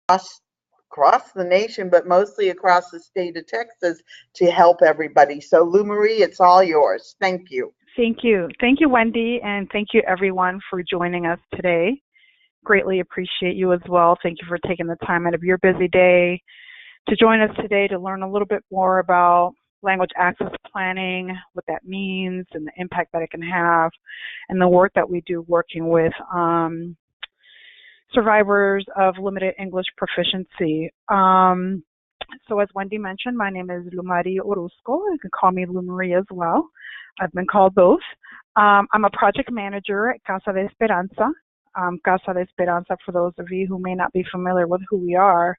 across across the nation, but mostly across the state of Texas to help everybody. So, Lumarie, it's all yours. Thank you. Thank you. Thank you, Wendy, and thank you, everyone, for joining us today. Greatly appreciate you as well. Thank you for taking the time out of your busy day to join us today to learn a little bit more about language access planning, what that means, and the impact that it can have, and the work that we do working with survivors of limited English proficiency. So as Wendy mentioned, my name is Lumarie Orozco. You can call me Lumarie as well. I've been called both. I'm a project manager at Casa de Esperanza. Casa de Esperanza, for those of you who may not be familiar with who we are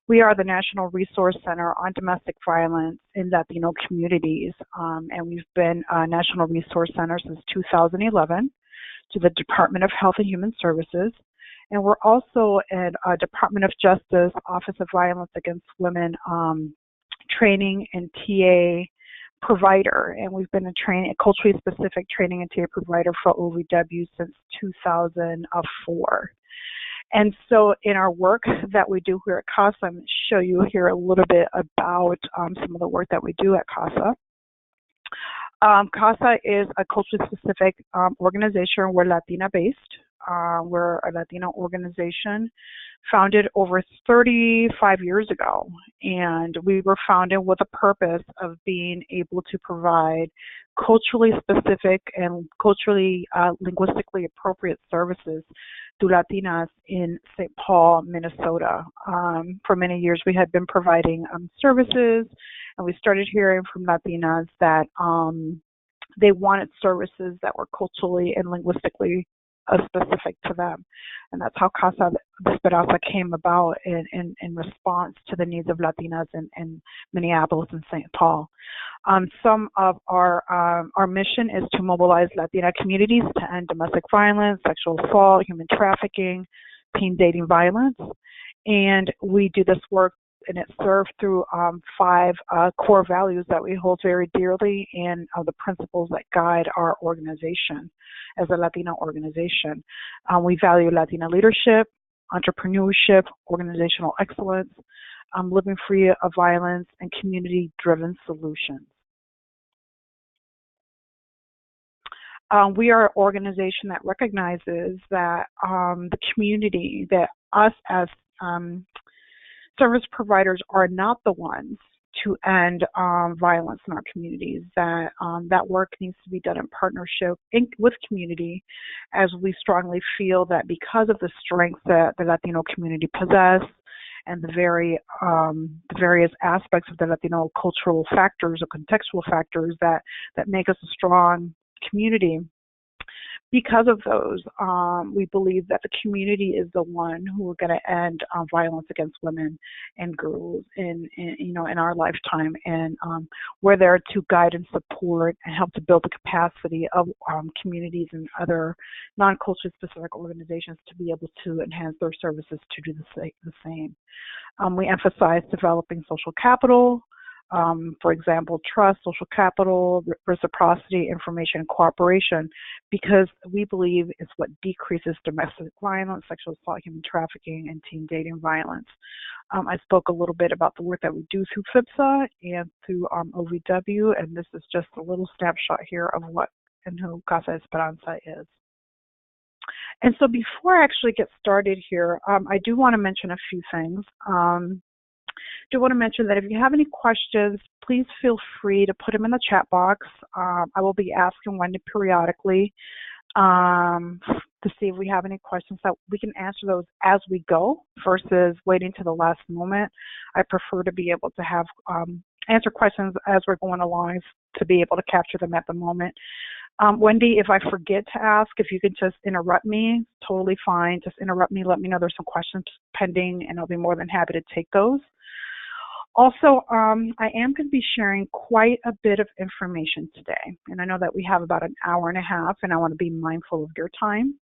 the National Resource Center on Domestic Violence in Latino Communities. And we've been a National Resource Center since 2011 to the Department of Health and Human Services. And we're also a Department of Justice Office of Violence Against Women training and TA provider. And we've been a culturally specific training and TA provider for OVW since 2004. And so in our work that we do here at CASA, I'm going to show you here a little bit about some of the work that we do at CASA. CASA is a culturally specific organization. We're Latina-based. We're a Latino organization founded over 35 years ago, and we were founded with a purpose of being able to provide culturally specific and culturally linguistically appropriate services to Latinas in St. Paul, Minnesota. For many years we had been providing services, and we started hearing from Latinas that they wanted services that were culturally and linguistically specific to them. And that's how Casa de Esperanza came about in response to the needs of Latinas in Minneapolis and St. Paul. Some of our mission is to mobilize Latina communities to end domestic violence, sexual assault, human trafficking, teen dating violence. And we do this work, and it's served through 5 core values that we hold very dearly, and the principles that guide our organization as a Latino organization. We value Latina leadership, entrepreneurship, organizational excellence, living free of violence, and community-driven solutions. We are an organization that recognizes that the community, that us as service providers are not the ones to end violence in our communities, that that work needs to be done in partnership with community, as we strongly feel that because of the strength that the Latino community possess and the various aspects of the Latino cultural factors or contextual factors that make us a strong community, because of those, we believe that the community is the one who are going to end violence against women and girls in our lifetime, and we're there to guide and support and help to build the capacity of communities and other non-culture specific organizations to be able to enhance their services to do the same. We emphasize developing social capital. For example, trust, social capital, reciprocity, information, and cooperation, because we believe it's what decreases domestic violence, sexual assault, human trafficking, and teen dating violence. I spoke a little bit about the work that we do through FIPSA and through OVW, and this is just a little snapshot here of what and who Casa de Esperanza is. And so before I actually get started here, I do want to mention a few things. I do want to mention that if you have any questions, please feel free to put them in the chat box. I will be asking Wendy periodically to see if we have any questions that we can answer those as we go versus waiting to the last moment. I prefer to be able to have answer questions as we're going along to be able to capture them at the moment. Wendy, if I forget to ask, if you could just interrupt me, totally fine. Just interrupt me, let me know there's some questions pending, and I'll be more than happy to take those. Also, I am going to be sharing quite a bit of information today, and I know that we have about an hour and a half, and I want to be mindful of your time,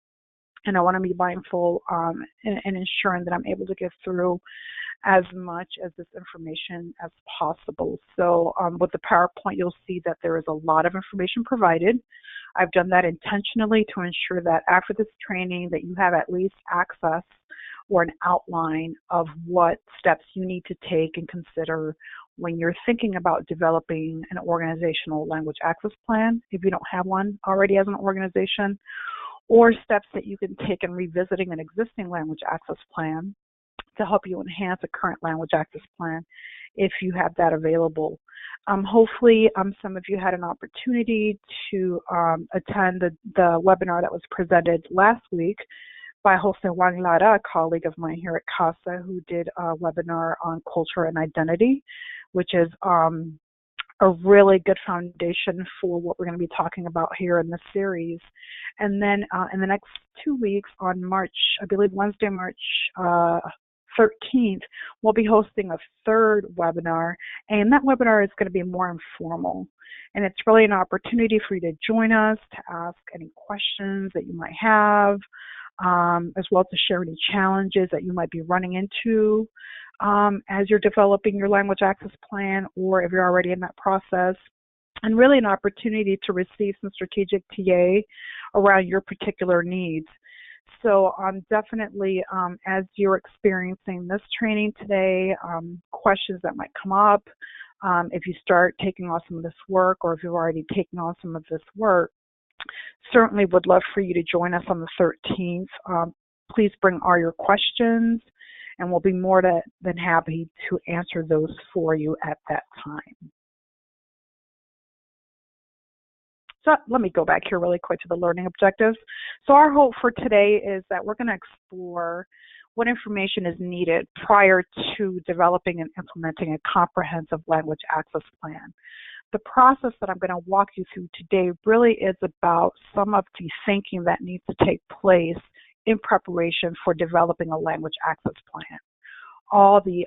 and I want to be mindful in ensuring that I'm able to get through as much as this information as possible. So with the PowerPoint, you'll see that there is a lot of information provided. I've done that intentionally to ensure that after this training that you have at least access or an outline of what steps you need to take and consider when you're thinking about developing an organizational language access plan, if you don't have one already as an organization, or steps that you can take in revisiting an existing language access plan to help you enhance a current language access plan if you have that available. Hopefully, some of you had an opportunity to attend the webinar that was presented last week by Jose Juan Lara, a colleague of mine here at Casa, who did a webinar on culture and identity, which is a really good foundation for what we're going to be talking about here in this series. And then in the next 2 weeks, on March, I believe Wednesday, March 13th, we'll be hosting a third webinar, and that webinar is going to be more informal. And it's really an opportunity for you to join us, to ask any questions that you might have, as well as to share any challenges that you might be running into as you're developing your language access plan, or if you're already in that process, and really an opportunity to receive some strategic TA around your particular needs. So definitely, as you're experiencing this training today, questions that might come up, if you start taking on some of this work, or if you've already taken on some of this work, certainly would love for you to join us on the 13th. Please bring all your questions, and we'll be more than happy to answer those for you at that time. So let me go back here really quick to the learning objectives. So our hope for today is that we're going to explore what information is needed prior to developing and implementing a comprehensive language access plan. The process that I'm going to walk you through today really is about some of the thinking that needs to take place in preparation for developing a language access plan. All the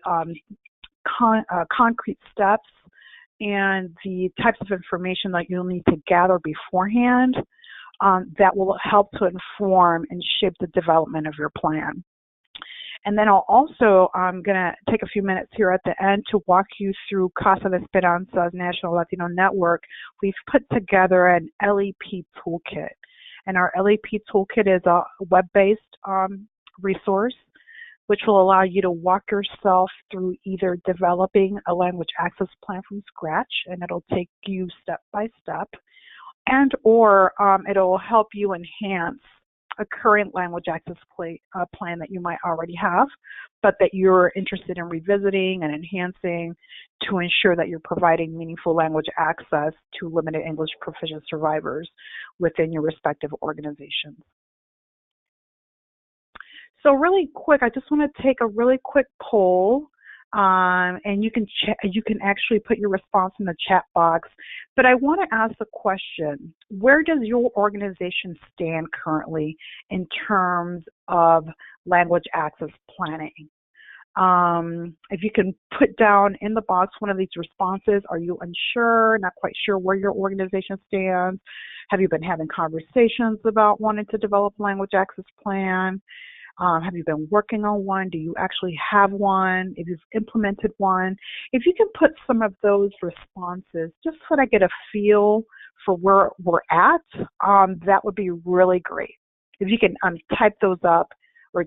concrete steps and the types of information that you'll need to gather beforehand that will help to inform and shape the development of your plan. And then I'm going to take a few minutes here at the end to walk you through Casa de Esperanza's National Latino Network. We've put together an LEP toolkit. And our LEP toolkit is a web-based resource which will allow you to walk yourself through either developing a language access plan from scratch, and it'll take you step by step, and or it'll help you enhance a current language access plan that you might already have, but that you're interested in revisiting and enhancing to ensure that you're providing meaningful language access to limited English proficient survivors within your respective organizations. So really quick, I just want to take a really quick poll, and you can actually put your response in the chat box. But I want to ask the question: where does your organization stand currently in terms of language access planning? If you can put down in the box one of these responses: are you unsure, not quite sure where your organization stands? Have you been having conversations about wanting to develop a language access plan? Have you been working on one? Do you actually have one? If you've implemented one, if you can put some of those responses, just so that I get a feel for where we're at, that would be really great. If you can type those up or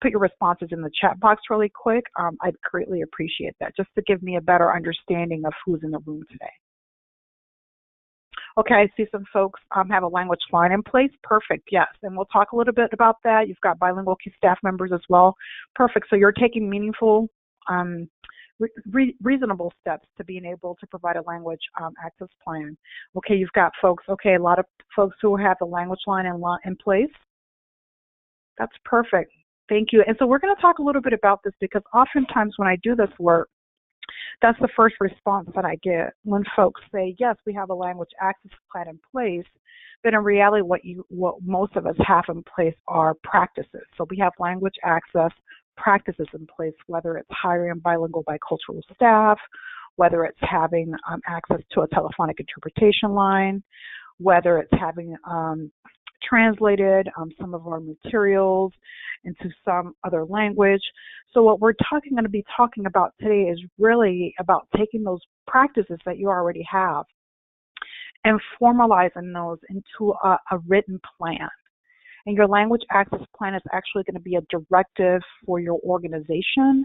put your responses in the chat box really quick, I'd greatly appreciate that, just to give me a better understanding of who's in the room today. Okay, I see some folks have a language line in place. Perfect, yes. And we'll talk a little bit about that. You've got bilingual key staff members as well. Perfect. So you're taking meaningful, reasonable steps to being able to provide a language access plan. Okay, you've got folks, a lot of folks who have the language line in place. That's perfect. Thank you. And so we're going to talk a little bit about this, because oftentimes when I do this work, that's the first response that I get when folks say, yes, we have a language access plan in place, but in reality what most of us have in place are practices. So we have language access practices in place, whether it's hiring bilingual bicultural staff, whether it's having access to a telephonic interpretation line, whether it's having translated some of our materials into some other language. So what we're going to be talking about today is really about taking those practices that you already have and formalizing those into a written plan. And your language access plan is actually going to be a directive for your organization,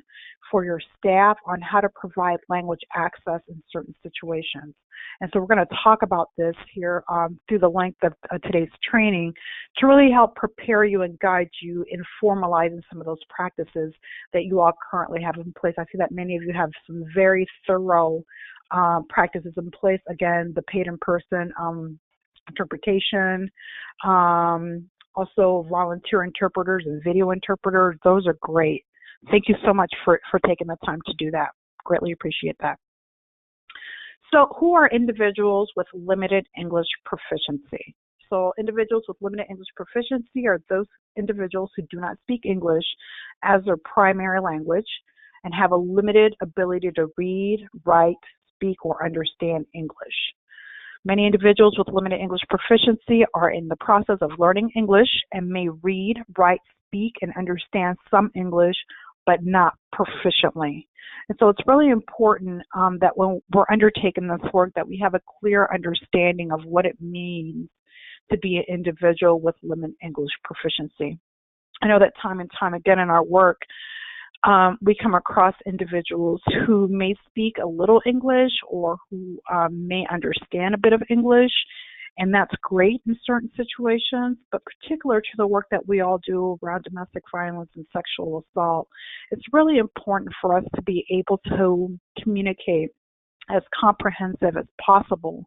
for your staff on how to provide language access in certain situations. And so we're going to talk about this here through the length of today's training to really help prepare you and guide you in formalizing some of those practices that you all currently have in place. I see that many of you have some very thorough practices in place. Again, the paid in-person interpretation, also volunteer interpreters and video interpreters. Those are great. Thank you so much for taking the time to do that. Greatly appreciate that. So who are individuals with limited English proficiency? So individuals with limited English proficiency are those individuals who do not speak English as their primary language and have a limited ability to read, write, speak, or understand English. Many individuals with limited English proficiency are in the process of learning English and may read, write, speak, and understand some English, but not proficiently. And so it's really important that when we're undertaking this work that we have a clear understanding of what it means to be an individual with limited English proficiency. I know that time and time again in our work, we come across individuals who may speak a little English or who may understand a bit of English, and that's great in certain situations, but particular to the work that we all do around domestic violence and sexual assault, it's really important for us to be able to communicate as comprehensive as possible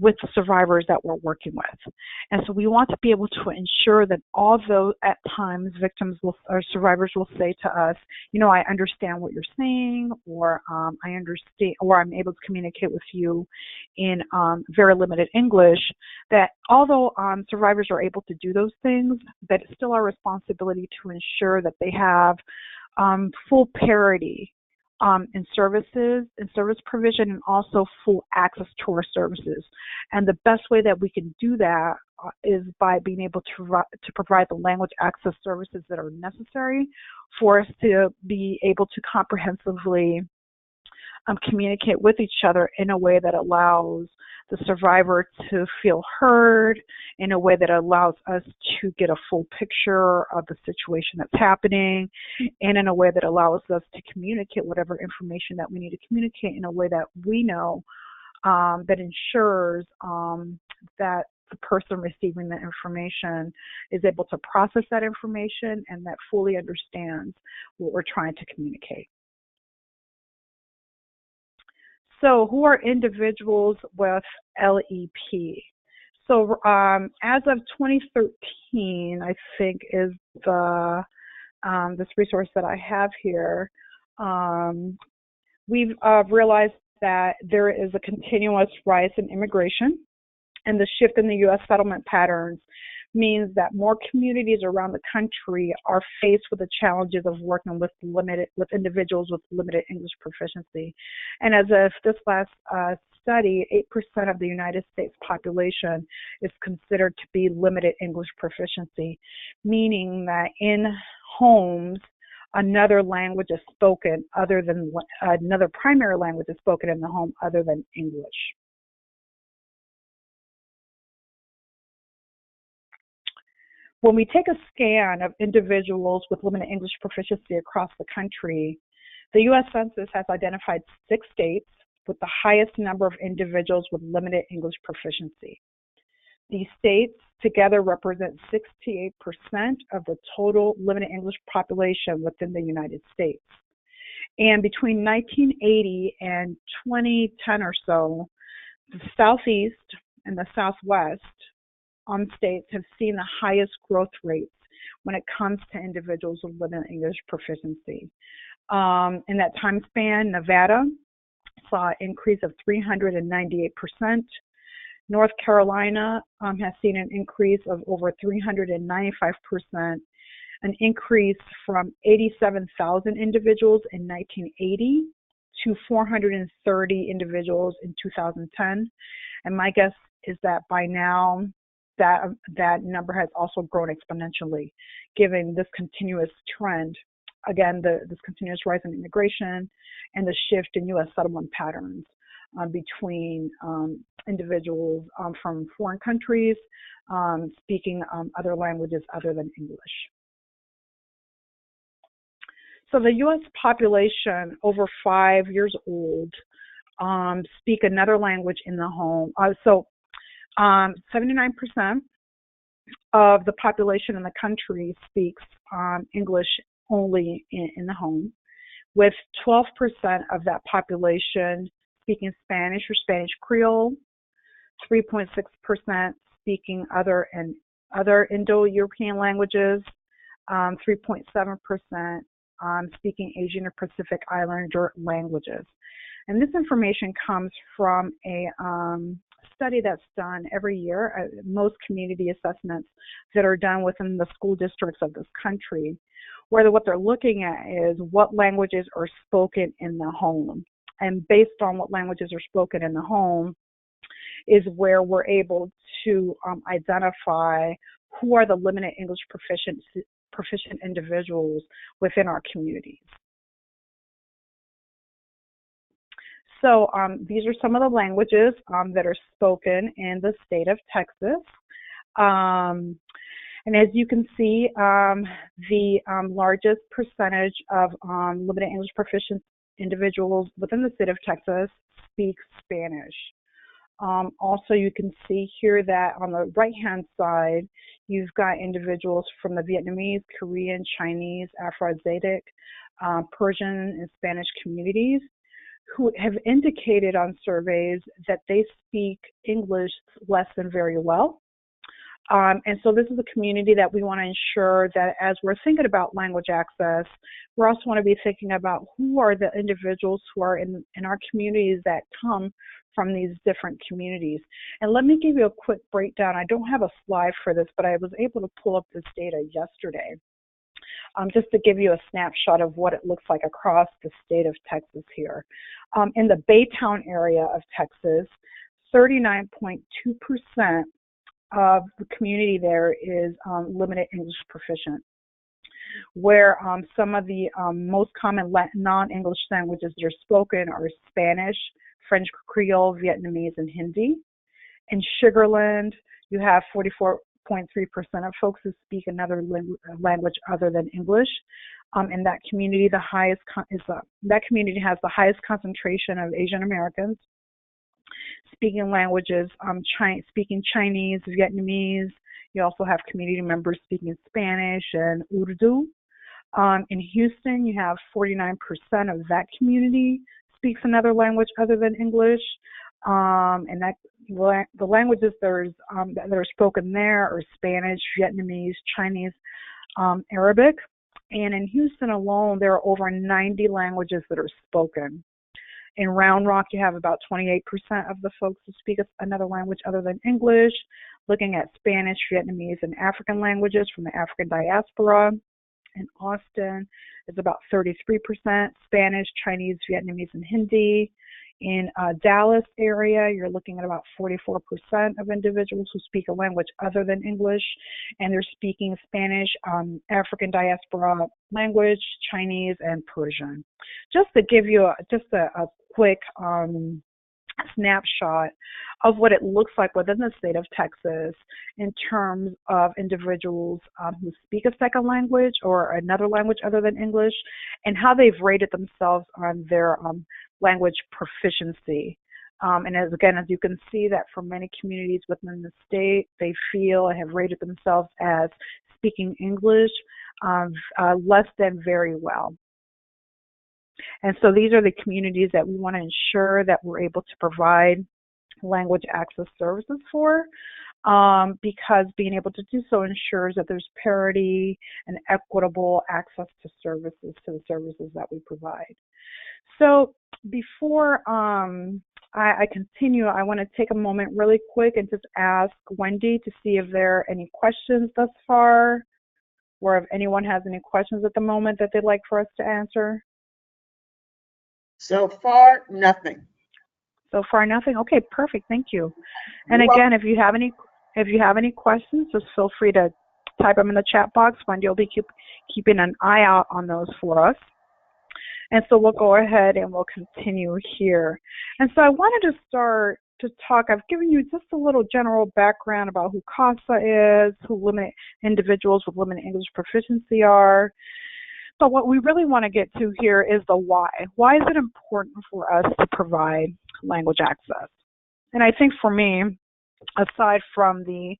with the survivors that we're working with. And so we want to be able to ensure that although at times victims or survivors will say to us, you know, I understand what you're saying, or I understand, or I'm able to communicate with you in very limited English, that although survivors are able to do those things, that it's still our responsibility to ensure that they have full parity in services, in service provision, and also full access to our services. And the best way that we can do that is by being able to provide the language access services that are necessary for us to be able to comprehensively communicate with each other in a way that allows the survivor to feel heard, in a way that allows us to get a full picture of the situation that's happening, and in a way that allows us to communicate whatever information that we need to communicate in a way that we know that ensures that the person receiving the information is able to process that information and that fully understands what we're trying to communicate. So who are individuals with LEP? So as of 2013, I think is the this resource that I have here, we've realized that there is a continuous rise in immigration, and the shift in the U.S. settlement patterns means that more communities around the country are faced with the challenges of working with individuals with limited English proficiency. And as of this last study, 8% of the United States population is considered to be limited English proficiency, meaning that in homes, another language is spoken other than another primary language is spoken in the home other than English. When we take a scan of individuals with limited English proficiency across the country, the U.S. Census has identified 6 states with the highest number of individuals with limited English proficiency. These states together represent 68% of the total limited English population within the United States. And between 1980 and 2010 or so, the Southeast and the Southwest states have seen the highest growth rates when it comes to individuals with limited English proficiency. In that time span, Nevada saw an increase of 398%. North Carolina has seen an increase of over 395%, an increase from 87,000 individuals in 1980 to 430 individuals in 2010. And my guess is that by now, that number has also grown exponentially, given this continuous trend, again, this continuous rise in immigration and the shift in U.S. settlement patterns. between individuals from foreign countries speaking other languages other than English. So the U.S. population over 5 years old speak another language in the home. 79% of the population in the country speaks English only in the home, with 12% of that population speaking Spanish or Spanish Creole, 3.6% speaking other Indo-European languages, 3.7% speaking Asian or Pacific Islander languages. And this information comes from a study that's done every year, most community assessments that are done within the school districts of this country, where what they're looking at is what languages are spoken in the home. And based on what languages are spoken in the home is where we're able to identify who are the limited English proficient individuals within our communities. So these are some of the languages that are spoken in the state of Texas. And as you can see, the largest percentage of limited English proficient individuals within the state of Texas speak Spanish. Also, you can see here that on the right-hand side, you've got individuals from the Vietnamese, Korean, Chinese, Afro-Asiatic, Persian, and Spanish communities who have indicated on surveys that they speak English less than very well. And so this is a community that we want to ensure that as we're thinking about language access, we also want to be thinking about who are the individuals who are in our communities that come from these different communities. And let me give you a quick breakdown. I don't have a slide for this, but I was able to pull up this data yesterday. Just to give you a snapshot of what it looks like across the state of Texas here. In the Baytown area of Texas, 39.2% of the community there is limited English proficient, where some of the most common non-English languages that are spoken are Spanish, French Creole, Vietnamese, and Hindi. In Sugarland, you have 44.3% of folks who speak another language other than English. In that community, that community has the highest concentration of Asian Americans speaking languages, speaking Chinese, Vietnamese. You also have community members speaking Spanish and Urdu. In Houston, you have 49% of that community speaks another language other than English. And the languages that are spoken there are Spanish, Vietnamese, Chinese, Arabic. And in Houston alone, there are over 90 languages that are spoken. In Round Rock, you have about 28% of the folks who speak another language other than English, looking at Spanish, Vietnamese, and African languages from the African diaspora. In Austin, it's about 33% Spanish, Chinese, Vietnamese, and Hindi. In Dallas area, you're looking at about 44% of individuals who speak a language other than English, and they're speaking Spanish, African diaspora language, Chinese, and Persian. Just to give you a quick snapshot of what it looks like within the state of Texas in terms of individuals who speak a second language or another language other than English, and how they've rated themselves on their language proficiency. And as you can see that for many communities within the state, they feel and have rated themselves as speaking English less than very well. And so these are the communities that we want to ensure that we're able to provide language access services for, because being able to do so ensures that there's parity and equitable access to the services that we provide. So before I continue, I want to take a moment really quick and just ask Wendy to see if there are any questions thus far, or if anyone has any questions at the moment that they'd like for us to answer. So far, nothing. So far, nothing. Okay, perfect. Thank you. And again, if you have any questions, just feel free to type them in the chat box. Wendy will be keeping an eye out on those for us. And so we'll go ahead and we'll continue here. And so I wanted to start to talk. I've given you just a little general background about who CASA is, who individuals with limited English proficiency are. But what we really want to get to here is the why. Why is it important for us to provide language access? And I think for me, aside from the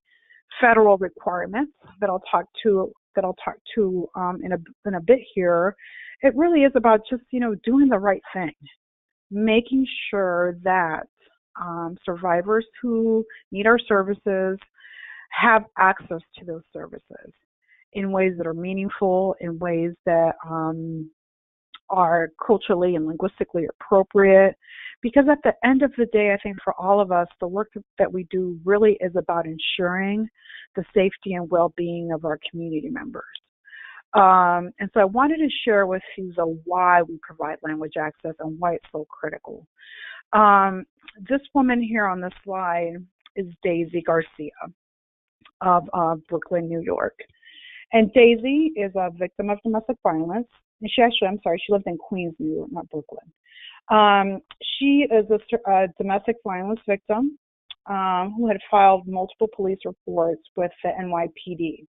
federal requirements that I'll talk to in a bit here, it really is about just doing the right thing, making sure that survivors who need our services have access to those services in ways that are meaningful, in ways that are culturally and linguistically appropriate. Because at the end of the day, I think for all of us, the work that we do really is about ensuring the safety and well-being of our community members. And so I wanted to share with you the why we provide language access and why it's so critical. This woman here on the slide is Daisy Garcia of Brooklyn, New York. And Daisy is a victim of domestic violence. And she lived in Queens, New York, not Brooklyn. She is a domestic violence victim who had filed multiple police reports with the NYPD.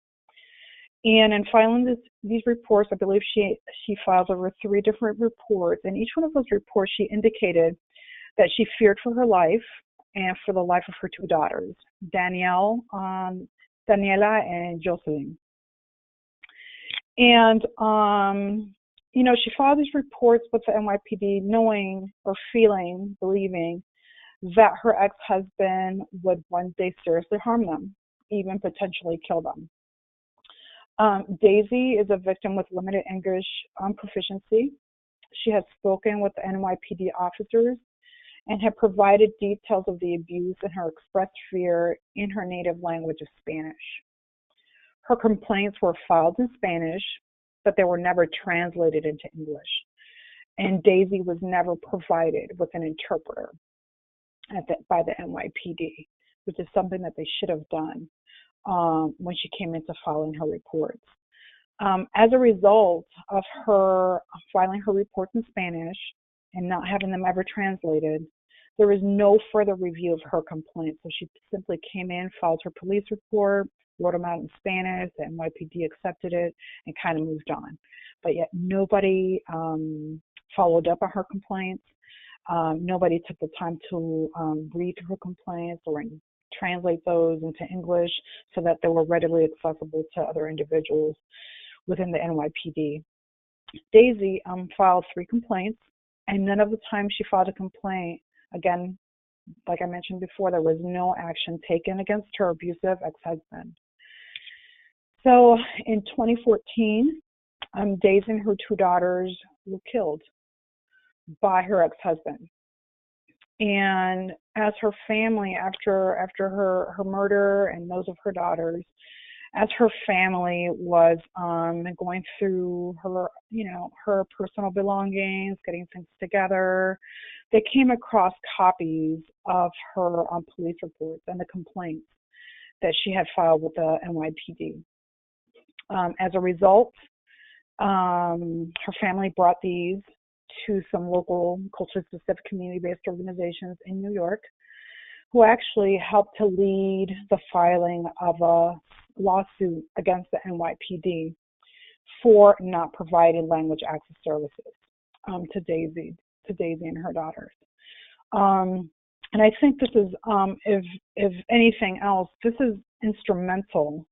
And in filing these reports, I believe she filed over 3 different reports. And each one of those reports, she indicated that she feared for her life and for the life of her 2 daughters, Daniela and Jocelyn. And, she filed these reports with the NYPD knowing or believing that her ex-husband would one day seriously harm them, even potentially kill them. Daisy is a victim with limited English proficiency. She has spoken with the NYPD officers and had provided details of the abuse and her expressed fear in her native language of Spanish. Her complaints were filed in Spanish, but they were never translated into English. And Daisy was never provided with an interpreter by the NYPD, which is something that they should have done when she came into filing her reports. As a result of her filing her reports in Spanish and not having them ever translated, there was no further review of her complaints. So she simply came in, filed her police report, wrote them out in Spanish, the NYPD accepted it, and kind of moved on. But yet nobody followed up on her complaints. Nobody took the time to read her complaints or translate those into English so that they were readily accessible to other individuals within the NYPD. Daisy filed 3 complaints, and none of the time she filed a complaint, again, like I mentioned before, there was no action taken against her abusive ex-husband. So in 2014, Daisy and her 2 daughters were killed by her ex-husband. And as her family, after her murder and those of her daughters, as her family was going through her personal belongings, getting things together, they came across copies of her police reports and the complaints that she had filed with the NYPD. As a result, her family brought these to some local culture-specific community-based organizations in New York, who actually helped to lead the filing of a lawsuit against the NYPD for not providing language access services to Daisy and her daughters. And I think this is, if anything else, this is instrumental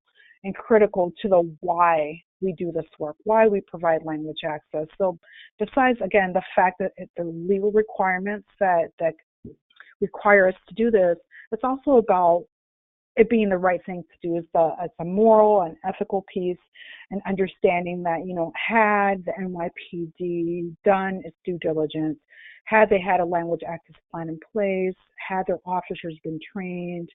and critical to the why we do this work, why we provide language access. So besides, again, the fact that the legal requirements that require us to do this, it's also about it being the right thing to do. It's a moral and ethical piece, and understanding that, had the NYPD done its due diligence, had they had a language access plan in place, had their officers been trained,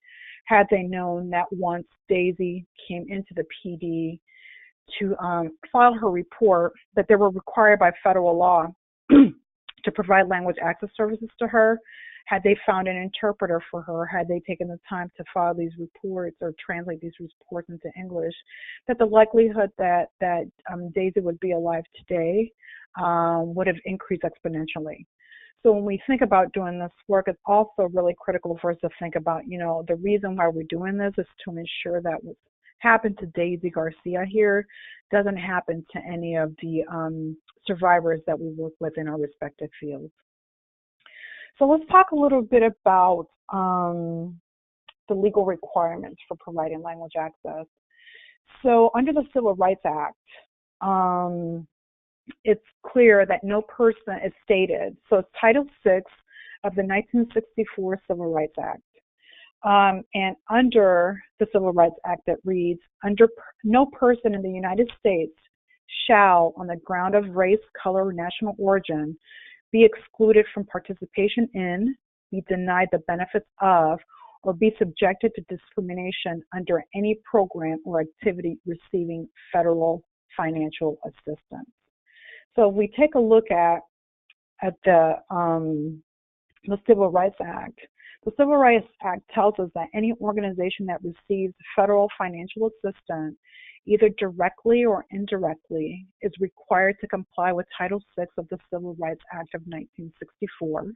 had they known that once Daisy came into the PD to file her report, that they were required by federal law to provide language access services to her, had they found an interpreter for her, had they taken the time to file these reports or translate these reports into English, that the likelihood that Daisy would be alive today would have increased exponentially. So when we think about doing this work, it's also really critical for us to think about, the reason why we're doing this is to ensure that what's happened to Daisy Garcia here doesn't happen to any of the survivors that we work with in our respective fields. So let's talk a little bit about the legal requirements for providing language access. So under the Civil Rights Act, it's clear that no person is stated. So it's Title VI of the 1964 Civil Rights Act. And under the Civil Rights Act, it reads, no person in the United States shall, on the ground of race, color, or national origin, be excluded from participation in, be denied the benefits of, or be subjected to discrimination under any program or activity receiving federal financial assistance. So if we take a look at the Civil Rights Act, the Civil Rights Act tells us that any organization that receives federal financial assistance, either directly or indirectly, is required to comply with Title VI of the Civil Rights Act of 1964.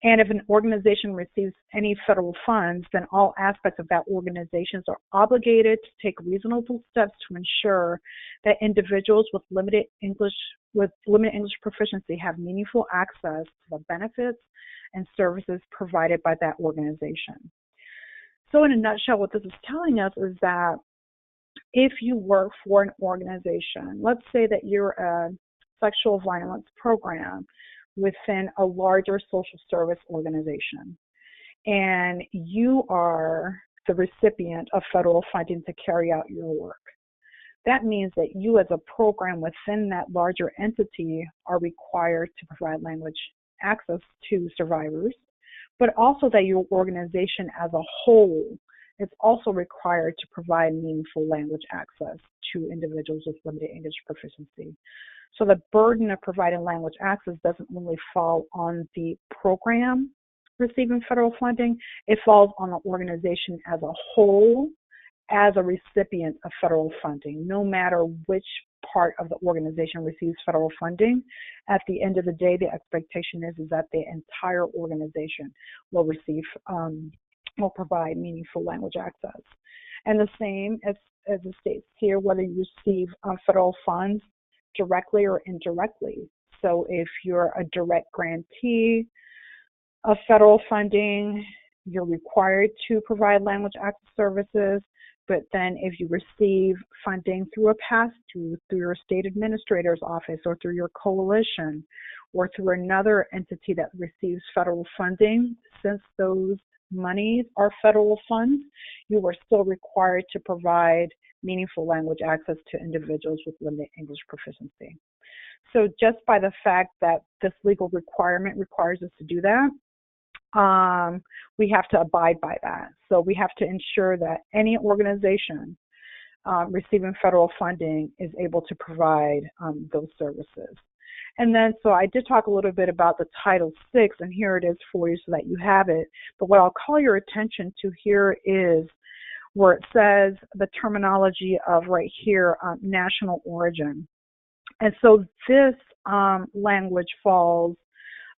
And if an organization receives any federal funds, then all aspects of that organization are obligated to take reasonable steps to ensure that individuals with limited English proficiency have meaningful access to the benefits and services provided by that organization. So in a nutshell, what this is telling us is that if you work for an organization, let's say that you're a sexual violence program within a larger social service organization, and you are the recipient of federal funding to carry out your work. That means that you as a program within that larger entity are required to provide language access to survivors, but also that your organization as a whole is also required to provide meaningful language access to individuals with limited English proficiency. So the burden of providing language access doesn't only fall on the program receiving federal funding, it falls on the organization as a whole as a recipient of federal funding. No matter which part of the organization receives federal funding, at the end of the day, the expectation is that the entire organization will receive, will provide meaningful language access. And the same as it states here, whether you receive federal funds directly or indirectly. So if you're a direct grantee of federal funding, you're required to provide language access services. But then if you receive funding through a pass-through, through your state administrator's office or through your coalition or through another entity that receives federal funding, since those monies are federal funds, you are still required to provide meaningful language access to individuals with limited English proficiency. So just by the fact that this legal requirement requires us to do that, we have to abide by that. So we have to ensure that any organization receiving federal funding is able to provide those services. And then, so I did talk a little bit about the Title VI, and here it is for you so that you have it. But what I'll call your attention to here is where it says the terminology of right here, national origin. And so this language falls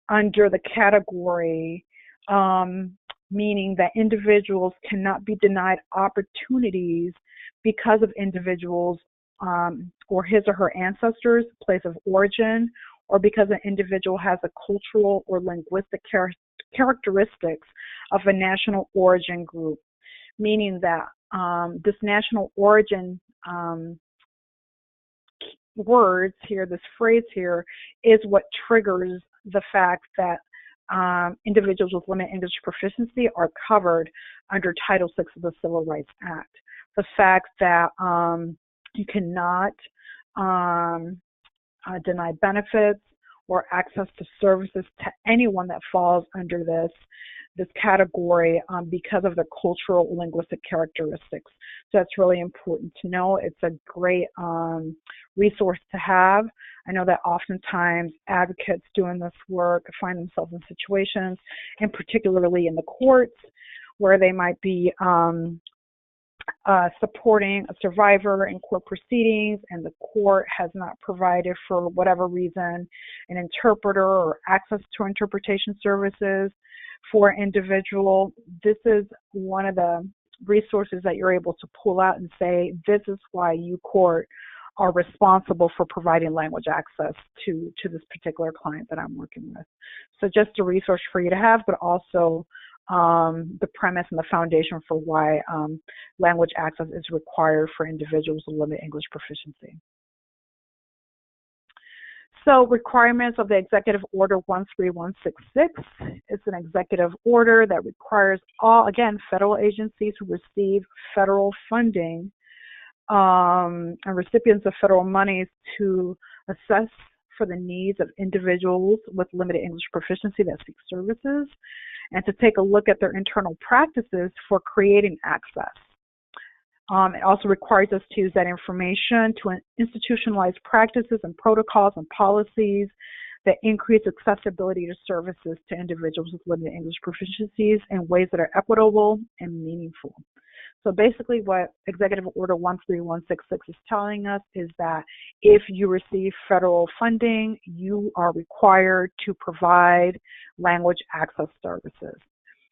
under the category meaning that individuals cannot be denied opportunities because of individuals or his or her ancestors' place of origin, or because an individual has a cultural or linguistic characteristics of a national origin group, meaning that this national origin words here, this phrase here, is what triggers the fact that individuals with limited English proficiency are covered under Title VI of the Civil Rights Act. The fact that you cannot deny benefits or access to services to anyone that falls under this category because of their cultural or linguistic characteristics. So that's really important to know. It's a great resource to have. I know that oftentimes advocates doing this work find themselves in situations, and particularly in the courts, where they might be supporting a survivor in court proceedings, and the court has not provided, for whatever reason, an interpreter or access to interpretation services for an individual. This is one of the resources that you're able to pull out and say, this is why you, court, are responsible for providing language access to this particular client that I'm working with. So just a resource for you to have, but also the premise and the foundation for why language access is required for individuals with limited English proficiency. So requirements of the Executive Order 13166. It's an executive order that requires all, again, federal agencies who receive federal funding and recipients of federal monies to assess for the needs of individuals with limited English proficiency that seek services, and to take a look at their internal practices for creating access. It also requires us to use that information to institutionalize practices and protocols and policies that increase accessibility to services to individuals with limited English proficiencies in ways that are equitable and meaningful. So basically what Executive Order 13166 is telling us is that if you receive federal funding, you are required to provide language access services.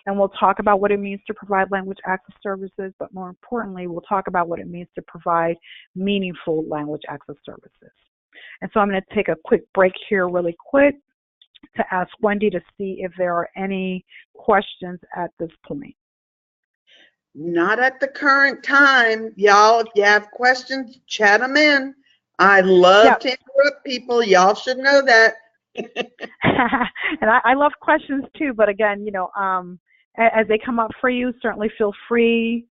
And we'll talk about what it means to provide language access services, but more importantly, we'll talk about what it means to provide meaningful language access services. And so I'm going to take a quick break here really quick to ask Wendy to see if there are any questions at this point. Not at the current time. Y'all, if you have questions, chat them in. I love to interrupt people. Y'all should know that. And I love questions too, but again, you know, as they come up for you, certainly feel free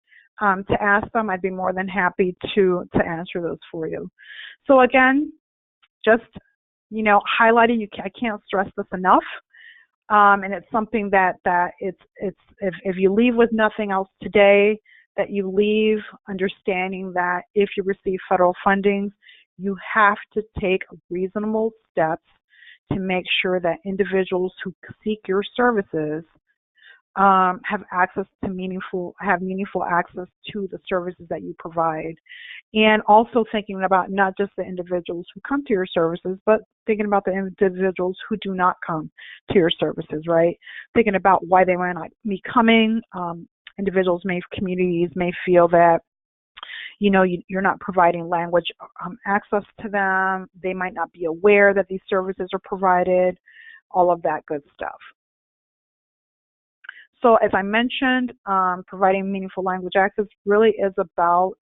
to ask them. I'd be more than happy to answer those for you. So again, just, you know, highlighting, I can't stress this enough. And it's something that it's if you leave with nothing else today, that you leave understanding that if you receive federal funding, you have to take reasonable steps to make sure that individuals who seek your services have meaningful access to the services that you provide. And also thinking about not just the individuals who come to your services, but thinking about the individuals who do not come to your services, right? Thinking about why they might not be coming. Communities may feel that, you know, you're not providing language access to them. They might not be aware that these services are provided, all of that good stuff. So as I mentioned, providing meaningful language access really is about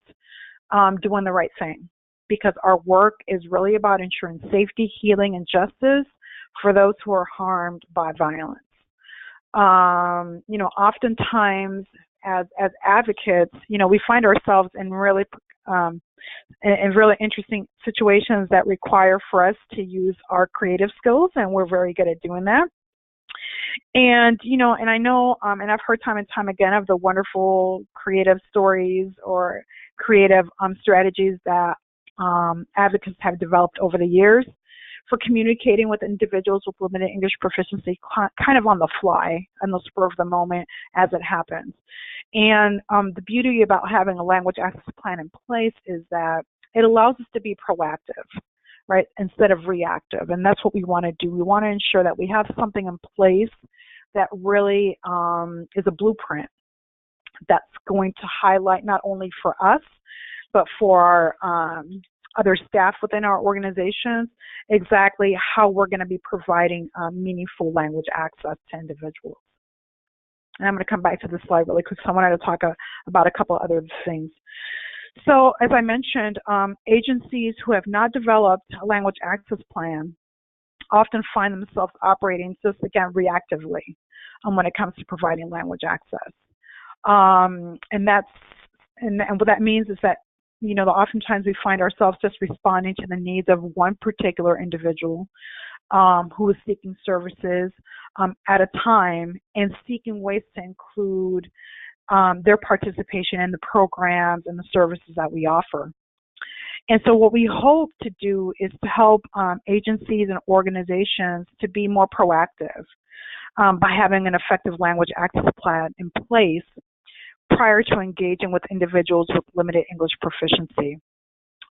doing the right thing, because our work is really about ensuring safety, healing, and justice for those who are harmed by violence. You know, oftentimes as advocates, you know, we find ourselves in really interesting situations that require for us to use our creative skills, and we're very good at doing that. And, you know, and I know, and I've heard time and time again of the wonderful creative stories or creative strategies that advocates have developed over the years for communicating with individuals with limited English proficiency, kind of on the fly, on the spur of the moment as it happens. And the beauty about having a language access plan in place is that it allows us to be proactive, right, instead of reactive. And that's what we want to do. We want to ensure that we have something in place that really is a blueprint that's going to highlight not only for us, but for our other staff within our organizations, exactly how we're going to be providing meaningful language access to individuals. And I'm going to come back to this slide really quick, so I wanted to talk about a couple other things. So as I mentioned, agencies who have not developed a language access plan often find themselves operating just, again, reactively when it comes to providing language access. And what that means is that, you know, oftentimes we find ourselves just responding to the needs of one particular individual who is seeking services at a time, and seeking ways to include their participation in the programs and the services that we offer. And so what we hope to do is to help agencies and organizations to be more proactive by having an effective language access plan in place prior to engaging with individuals with limited English proficiency.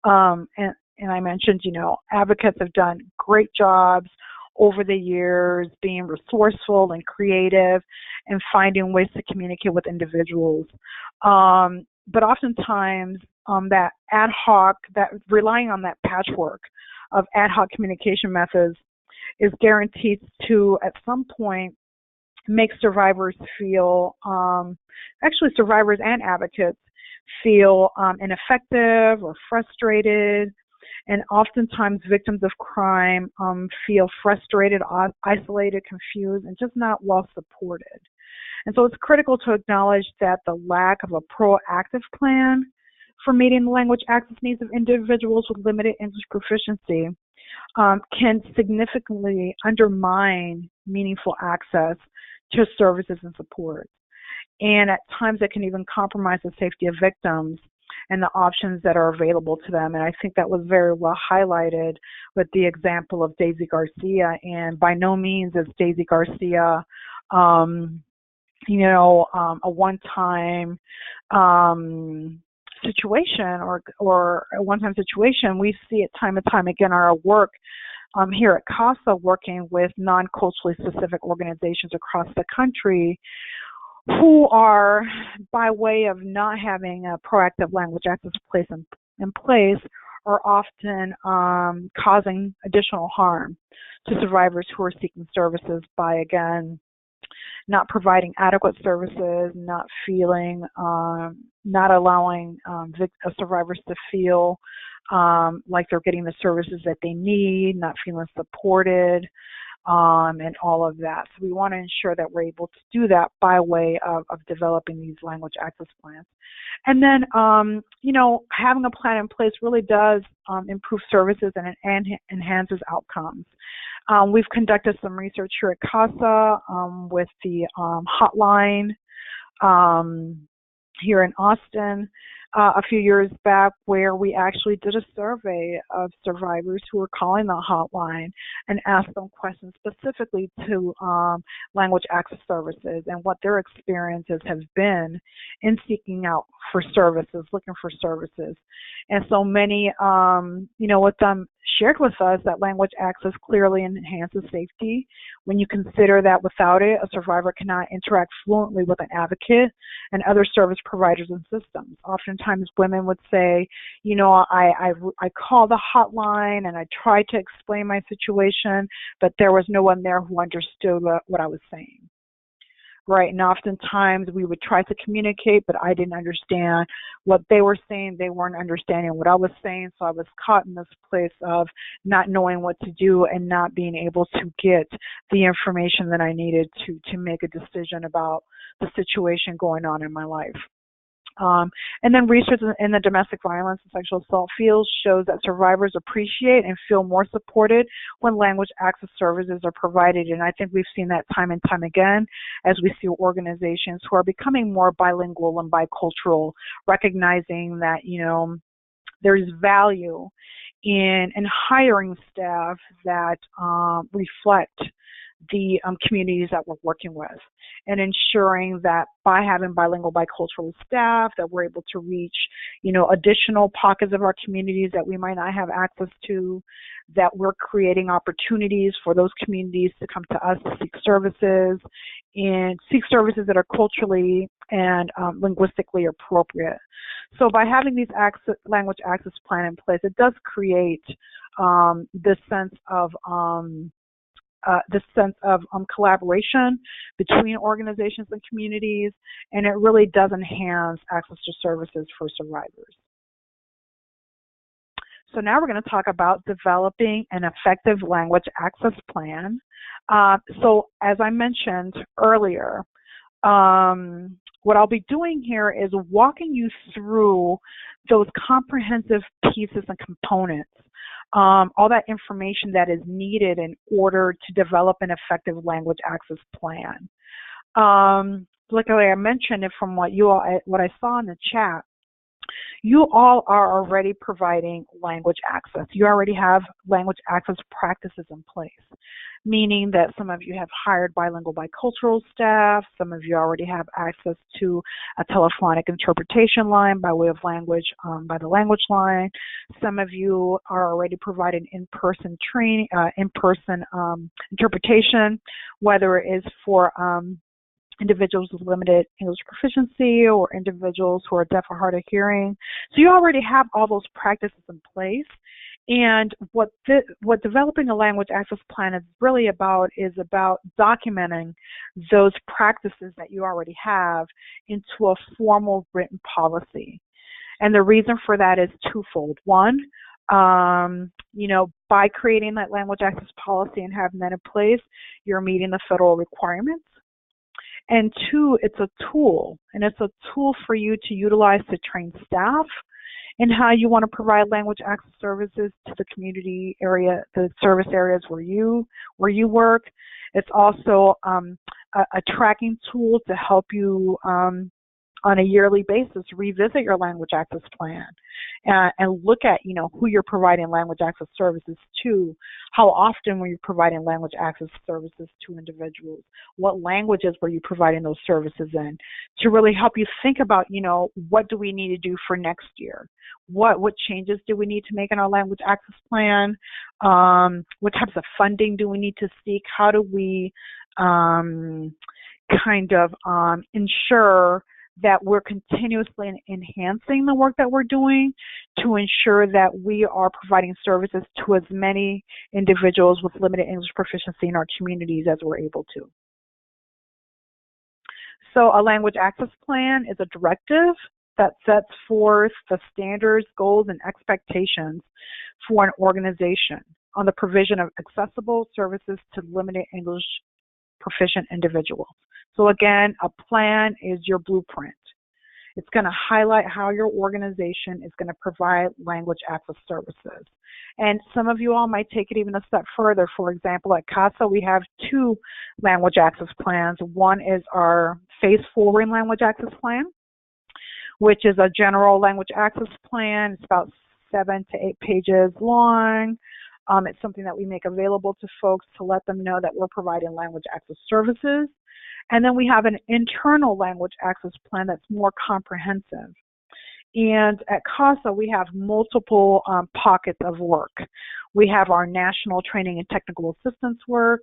And I mentioned, advocates have done great jobs over the years being resourceful and creative and finding ways to communicate with individuals. But oftentimes that ad hoc, that relying on that patchwork of ad hoc communication methods is guaranteed to, at some point, make survivors feel, actually survivors and advocates feel ineffective or frustrated, and oftentimes victims of crime feel frustrated, isolated, confused, and just not well supported. And so it's critical to acknowledge that the lack of a proactive plan for meeting the language access needs of individuals with limited English proficiency can significantly undermine meaningful access to services and support. And at times it can even compromise the safety of victims and the options that are available to them. And I think that was very well highlighted with the example of Daisy Garcia. And by no means is Daisy Garcia, a one-time situation or a one-time situation. We see it time and time again in our work here at CASA, working with non-culturally specific organizations across the country who are, by way of not having a proactive language access in place, are often causing additional harm to survivors who are seeking services by, again, not providing adequate services, not allowing survivors to feel like they're getting the services that they need, not feeling supported, and all of that. So we want to ensure that we're able to do that by way of developing these language access plans. And then, having a plan in place really does improve services and enhances outcomes. We've conducted some research here at CASA with the hotline here in Austin a few years back, where we actually did a survey of survivors who were calling the hotline and asked them questions specifically to language access services and what their experiences have been in seeking out for services, looking for services. And so many, with them shared with us that language access clearly enhances safety when you consider that without it, a survivor cannot interact fluently with an advocate and other service providers and systems. Oftentimes women would say, I called the hotline and I tried to explain my situation, but there was no one there who understood what I was saying. Right, and oftentimes we would try to communicate, but I didn't understand what they were saying. They weren't understanding what I was saying, so I was caught in this place of not knowing what to do and not being able to get the information that I needed to make a decision about the situation going on in my life. And then research in the domestic violence and sexual assault field shows that survivors appreciate and feel more supported when language access services are provided. And I think we've seen that time and time again as we see organizations who are becoming more bilingual and bicultural, recognizing that, there's value in hiring staff that reflect the communities that we're working with, and ensuring that by having bilingual, bicultural staff, that we're able to reach, additional pockets of our communities that we might not have access to, that we're creating opportunities for those communities to come to us to seek services, and seek services that are culturally and linguistically appropriate. So by having these language access plan in place, it does create this sense of collaboration between organizations and communities, and it really does enhance access to services for survivors. So now we're going to talk about developing an effective language access plan. So as I mentioned earlier, what I'll be doing here is walking you through those comprehensive pieces and components, all that information that is needed in order to develop an effective language access plan. Like I mentioned, from what I saw in the chat, You all are already providing language access. You already have language access practices in place, meaning that some of you have hired bilingual bicultural staff, some of you already have access to a telephonic interpretation line by way of language, by the language line. Some of you are already providing in-person training, in-person interpretation, whether it is for individuals with limited English proficiency or individuals who are deaf or hard of hearing. So you already have all those practices in place. And what developing a language access plan is really about is about documenting those practices that you already have into a formal written policy. And the reason for that is twofold. One, by creating that language access policy and having that in place, you're meeting the federal requirements. And two, it's a tool, and it's a tool for you to utilize to train staff in how you want to provide language access services to the community area, the service areas where you work. It's also a tracking tool to help you on a yearly basis revisit your language access plan and look at who you're providing language access services to, how often were you providing language access services to individuals, what languages were you providing those services in, to really help you think about what do we need to do for next year, what changes do we need to make in our language access plan, what types of funding do we need to seek, how do we ensure that we're continuously enhancing the work that we're doing to ensure that we are providing services to as many individuals with limited English proficiency in our communities as we're able to. So a language access plan is a directive that sets forth the standards, goals, and expectations for an organization on the provision of accessible services to limited English proficient individuals. So again, a plan is your blueprint. It's going to highlight how your organization is going to provide language access services. And some of you all might take it even a step further. For example, at CASA, we have 2 language access plans. One is our Phase Forward Language Access Plan, which is a general language access plan. It's about 7 to 8 pages long. It's something that we make available to folks to let them know that we're providing language access services. And then we have an internal language access plan that's more comprehensive. And at CASA, we have multiple pockets of work. We have our national training and technical assistance work.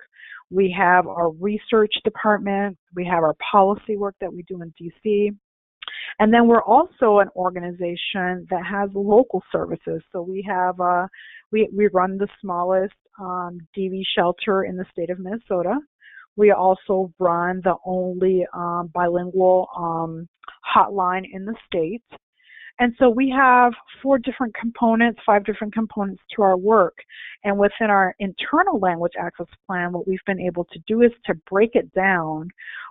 We have our research department. We have our policy work that we do in DC. And then we're also an organization that has local services. So we have, we run the smallest DV shelter in the state of Minnesota. We also run the only bilingual hotline in the state. And so we have 4 different components, 5 different components to our work. And within our internal language access plan, what we've been able to do is to break it down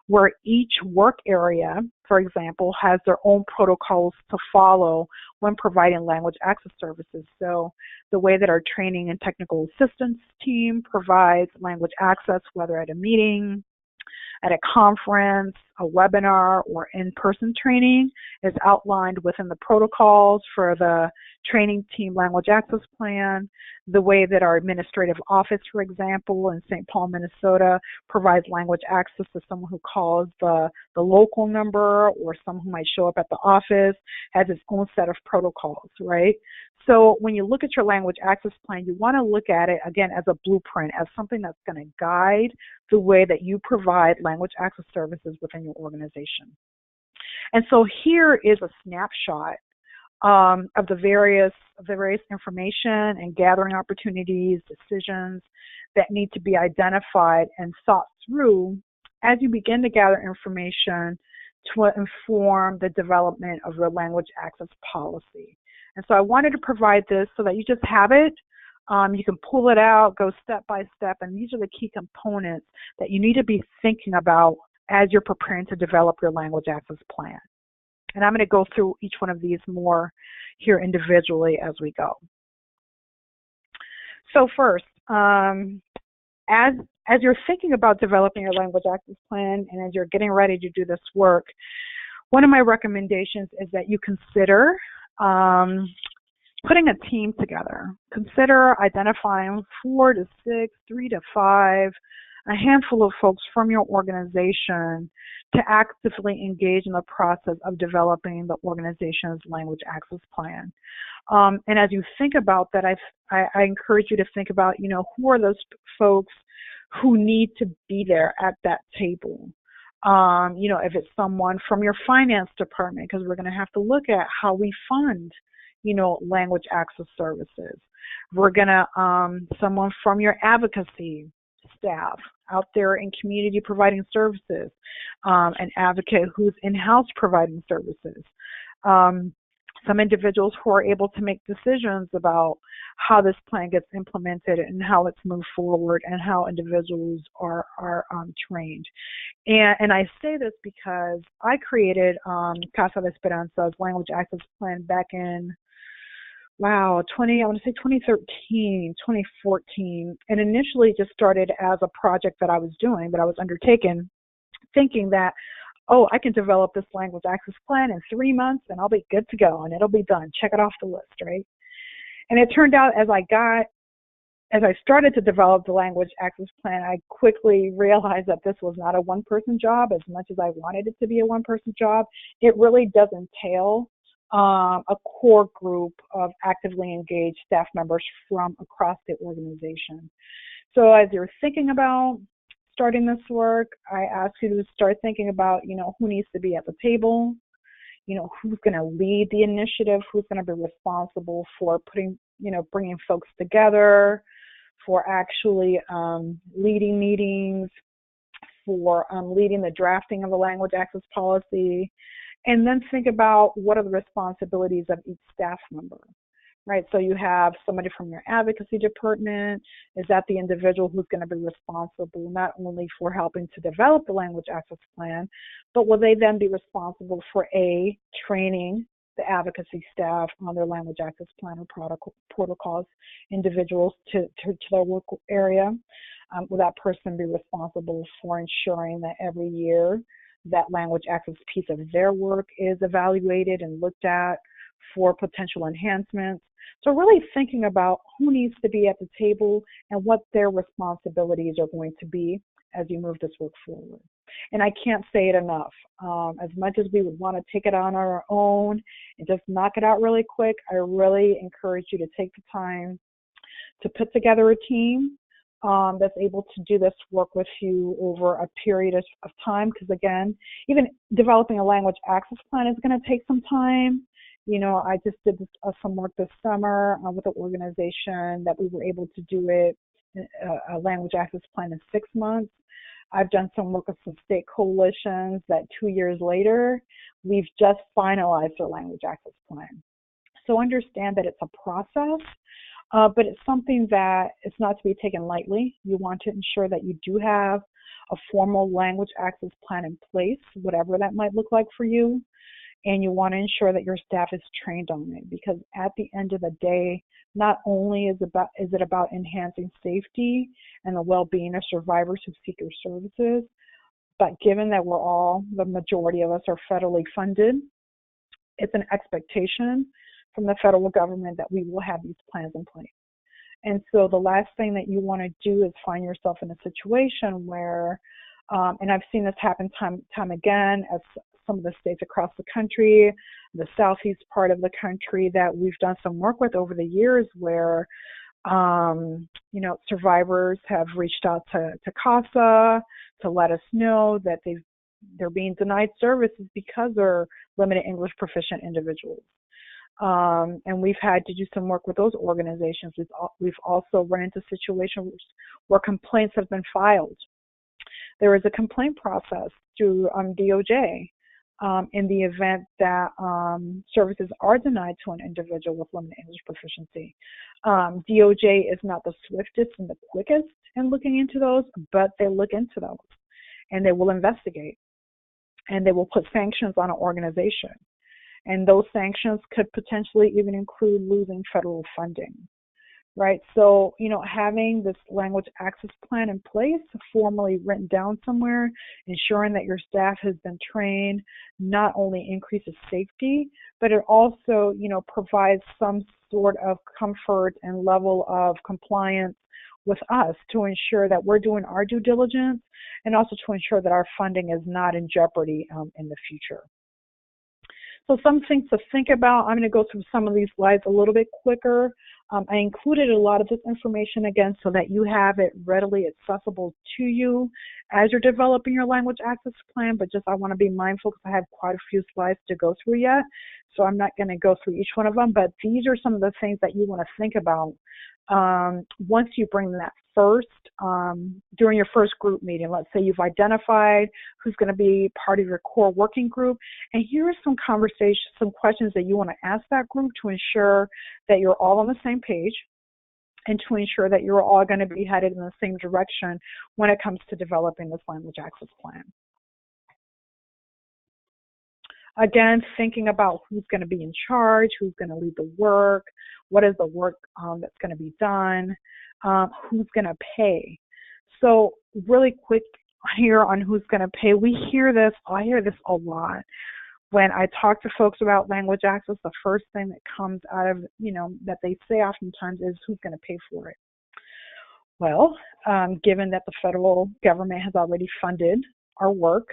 where each work area, for example, has their own protocols to follow when providing language access services. So the way that our training and technical assistance team provides language access, whether at a meeting, at a conference, a webinar, or in-person training, is outlined within the protocols for the training team language access plan. The way that our administrative office, for example, in St. Paul, Minnesota, provides language access to someone who calls the local number, or someone who might show up at the office, has its own set of protocols, right? So when you look at your language access plan, you want to look at it, again, as a blueprint, as something that's going to guide the way that you provide language access services within your organization. And so here is a snapshot of the various information and gathering opportunities, decisions that need to be identified and thought through as you begin to gather information to inform the development of your language access policy. And so I wanted to provide this so that you just have it. You can pull it out, go step by step, and these are the key components that you need to be thinking about as you're preparing to develop your language access plan. And I'm going to go through each one of these more here individually as we go. So first, as you're thinking about developing your language access plan and as you're getting ready to do this work, one of my recommendations is that you consider Putting a team together. Consider identifying 4 to 6, 3 to 5, a handful of folks from your organization to actively engage in the process of developing the organization's language access plan. And as you think about that, I encourage you to think about, who are those folks who need to be there at that table. If it's someone from your finance department, because we're going to have to look at how we fund, language access services. We're going to, someone from your advocacy staff out there in community providing services, an advocate who's in-house providing services. Some individuals who are able to make decisions about how this plan gets implemented and how it's moved forward and how individuals are trained. And I say this because I created Casa de Esperanza's language access plan back in, 2013, 2014, and initially just started as a project that I was undertaking, thinking that, I can develop this language access plan in 3 months and I'll be good to go and it'll be done. Check it off the list, right? And it turned out as I started to develop the language access plan, I quickly realized that this was not a one-person job. As much as I wanted it to be a one-person job, it really does entail a core group of actively engaged staff members from across the organization. So as you're thinking about starting this work, I ask you to start thinking about, who needs to be at the table, who's going to lead the initiative, who's going to be responsible for bringing folks together, for actually leading meetings, for leading the drafting of the language access policy, and then think about what are the responsibilities of each staff member, right? So you have somebody from your advocacy department. Is that the individual who's going to be responsible not only for helping to develop the language access plan, but will they then be responsible for training the advocacy staff on their language access plan or protocols, individuals to their local area? Will that person be responsible for ensuring that every year that language access piece of their work is evaluated and looked at for potential enhancements? So really thinking about who needs to be at the table and what their responsibilities are going to be as you move this work forward. And I can't say it enough. As much as we would want to take it on our own and just knock it out really quick, I really encourage you to take the time to put together a team that's able to do this work with you over a period of time. Because again, even developing a language access plan is going to take some time. I just did some work this summer with an organization that we were able to do it, a language access plan in 6 months. I've done some work with some state coalitions that 2 years later, we've just finalized our language access plan. So understand that it's a process, but it's something that it's not to be taken lightly. You want to ensure that you do have a formal language access plan in place, whatever that might look like for you. And you want to ensure that your staff is trained on it, because at the end of the day, not only is it about enhancing safety and the well-being of survivors who seek your services, but given that the majority of us are federally funded, it's an expectation from the federal government that we will have these plans in place. And so the last thing that you want to do is find yourself in a situation where, and I've seen this happen time again as some of the states across the country, the southeast part of the country that we've done some work with over the years, where survivors have reached out to CASA to let us know that they're being denied services because they're limited English proficient individuals. And we've had to do some work with those organizations. We've also run into situations where complaints have been filed. There is a complaint process through DOJ in the event that services are denied to an individual with limited English proficiency. DOJ is not the swiftest and the quickest in looking into those, but they look into those and they will investigate and they will put sanctions on an organization. And those sanctions could potentially even include losing federal funding. right? So, having this language access plan in place, formally written down somewhere, ensuring that your staff has been trained, not only increases safety, but it also, provides some sort of comfort and level of compliance with us to ensure that we're doing our due diligence, and also to ensure that our funding is not in jeopardy in the future. So some things to think about. I'm going to go through some of these slides a little bit quicker. I included a lot of this information again so that you have it readily accessible to you as you're developing your language access plan, but just I want to be mindful because I have quite a few slides to go through yet. So I'm not going to go through each one of them, but these are some of the things that you want to think about once you bring that first, during your first group meeting. Let's say you've identified who's going to be part of your core working group, and here are some conversations, some questions that you want to ask that group to ensure that you're all on the same page and to ensure that you're all going to be headed in the same direction when it comes to developing this language access plan. Again, thinking about who's going to be in charge, who's going to lead the work, what is the work that's going to be done, who's going to pay. So really quick here on who's going to pay. I hear this a lot. When I talk to folks about language access, the first thing that comes out of, that they say oftentimes is who's going to pay for it. Well, given that the federal government has already funded our work,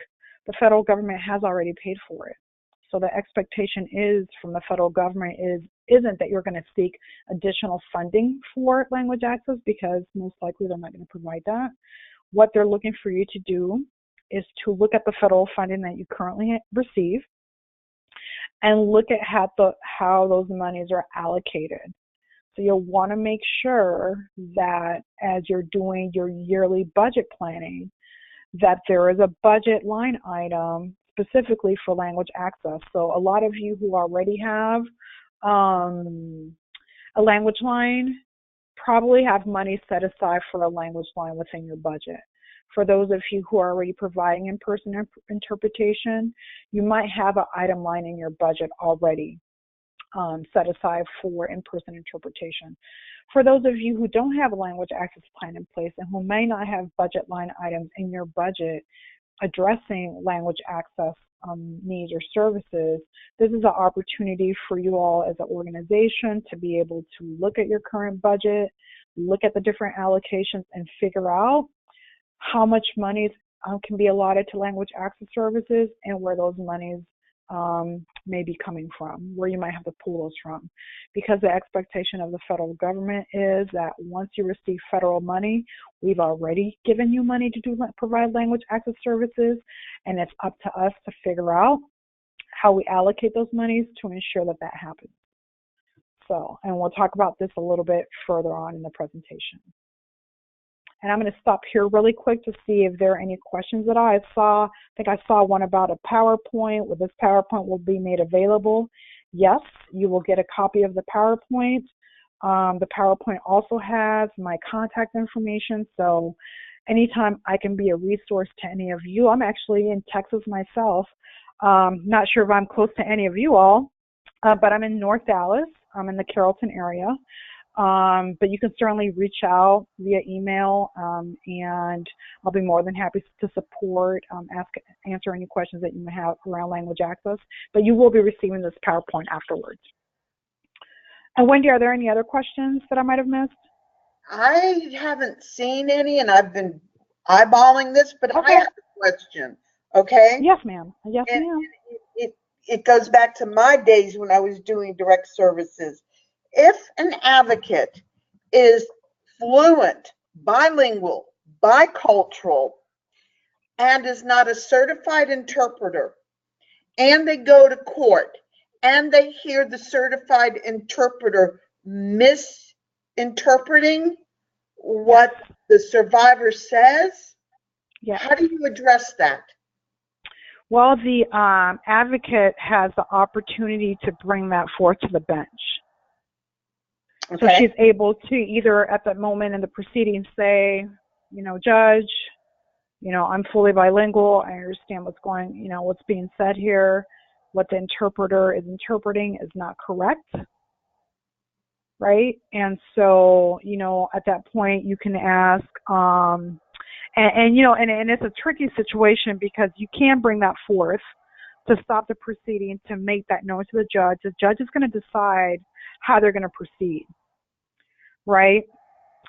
the federal government has already paid for it. So the expectation is from the federal government isn't that you're going to seek additional funding for language access, because most likely they're not going to provide that. What they're looking for you to do is to look at the federal funding that you currently receive and look at how those monies are allocated. So you'll want to make sure that as you're doing your yearly budget planning, that there is a budget line item specifically for language access. So a lot of you who already have a language line probably have money set aside for a language line within your budget. For those of you who are already providing in-person interpretation, you might have an item line in your budget already set aside for in-person interpretation. For those of you who don't have a language access plan in place and who may not have budget line items in your budget addressing language access needs or services, this is an opportunity for you all as an organization to be able to look at your current budget, look at the different allocations, and figure out how much monies can be allotted to language access services and where those monies may be coming from, where you might have to pull those from. Because the expectation of the federal government is that once you receive federal money, we've already given you money to provide language access services, and it's up to us to figure out how we allocate those monies to ensure that that happens. So, and we'll talk about this a little bit further on in the presentation. And I'm going to stop here really quick to see if there are any questions that I saw. I think I saw one about a PowerPoint. Well, this PowerPoint will be made available. Yes, you will get a copy of the PowerPoint. The PowerPoint also has my contact information. So anytime I can be a resource to any of you. I'm actually in Texas myself. Not sure if I'm close to any of you all, but I'm in North Dallas. I'm in the Carrollton area. But you can certainly reach out via email, and I'll be more than happy to support, answer any questions that you may have around language access. But you will be receiving this PowerPoint afterwards. And Wendy, are there any other questions that I might have missed? I haven't seen any, and I've been eyeballing this, but okay. I have a question, okay? Yes, ma'am. Yes, ma'am. It goes back to my days when I was doing direct services. If an advocate is fluent, bilingual, bicultural, and is not a certified interpreter, and they go to court, and they hear the certified interpreter misinterpreting what the survivor says, how do you address that? Well, the advocate has the opportunity to bring that forth to the bench. Okay. So she's able to either at that moment in the proceedings say, judge, I'm fully bilingual. I understand what's being said here. What the interpreter is interpreting is not correct. right? And so, at that point you can ask, and it's a tricky situation because you can bring that forth to stop the proceeding, to make that known to the judge. The judge is going to decide how they're going to proceed, right?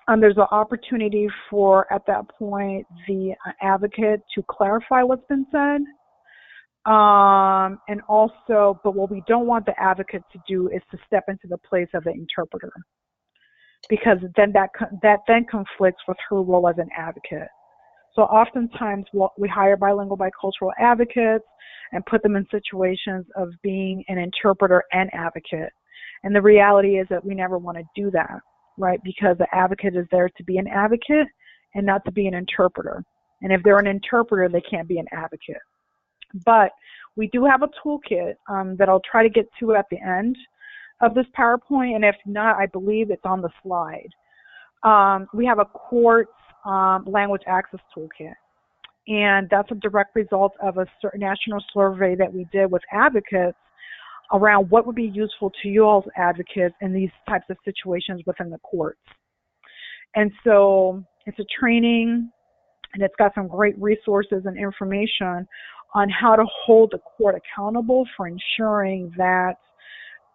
There's an opportunity for, at that point, the advocate to clarify what's been said. And also, but what we don't want the advocate to do is to step into the place of the interpreter, because then that then conflicts with her role as an advocate. So oftentimes we hire bilingual, bicultural advocates and put them in situations of being an interpreter and advocate. And the reality is that we never want to do that, right? Because the advocate is there to be an advocate and not to be an interpreter. And if they're an interpreter, they can't be an advocate. But we do have a toolkit that I'll try to get to at the end of this PowerPoint. And if not, I believe it's on the slide. We have a court language access toolkit. And that's a direct result of a national survey that we did with advocates around what would be useful to you all as advocates in these types of situations within the courts. And so it's a training, and it's got some great resources and information on how to hold the court accountable for ensuring that,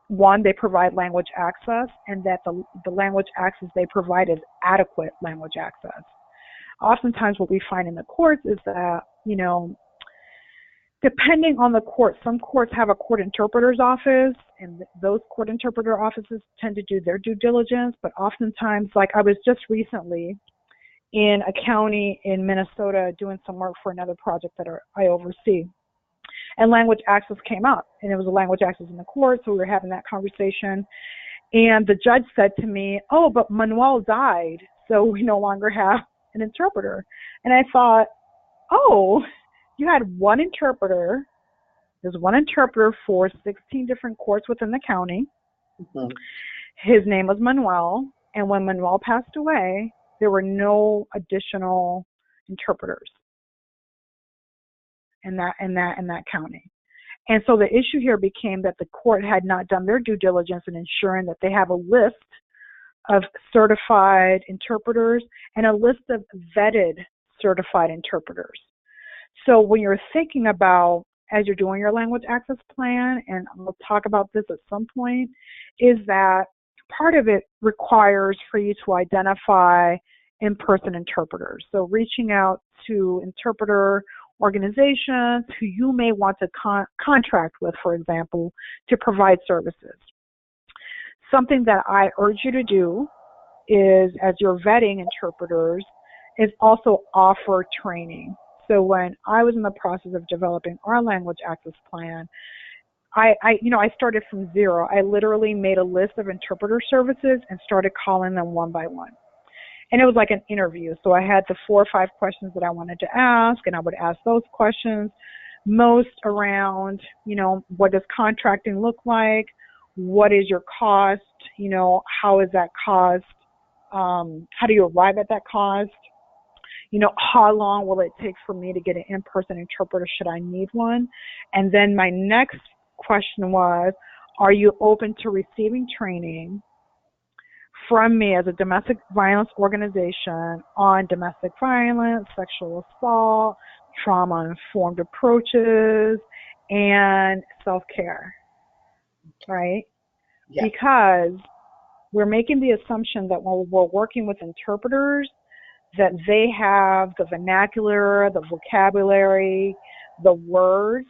one, they provide language access, and that the language access they provide is adequate language access. Oftentimes what we find in the courts is that, depending on the court, some courts have a court interpreter's office, and those court interpreter offices tend to do their due diligence, but oftentimes, like I was just recently in a county in Minnesota doing some work for another project that I oversee, and language access came up, and it was a language access in the court, so we were having that conversation, and the judge said to me, "Oh, but Manuel died, so we no longer have an interpreter." And I thought, oh, you had one interpreter. There's one interpreter for 16 different courts within the county. Mm-hmm. His name was Manuel, and when Manuel passed away, there were no additional interpreters in that county. And so the issue here became that the court had not done their due diligence in ensuring that they have a list of certified interpreters and a list of vetted certified interpreters. So when you're thinking about, as you're doing your language access plan, and we'll talk about this at some point, is that part of it requires for you to identify in-person interpreters. So reaching out to interpreter organizations who you may want to contract with, for example, to provide services. Something that I urge you to do is, as you're vetting interpreters, is also offer training. So when I was in the process of developing our language access plan, I started from zero. I literally made a list of interpreter services and started calling them one by one. And it was like an interview. So I had the 4 or 5 questions that I wanted to ask, and I would ask those questions, most around, what does contracting look like? What is your cost? How is that cost? How do you arrive at that cost? How long will it take for me to get an in-person interpreter should I need one? And then my next question was, are you open to receiving training from me as a domestic violence organization on domestic violence, sexual assault, trauma-informed approaches, and self-care, right? Yeah. Because we're making the assumption that when we're working with interpreters, that they have the vernacular, the vocabulary, the words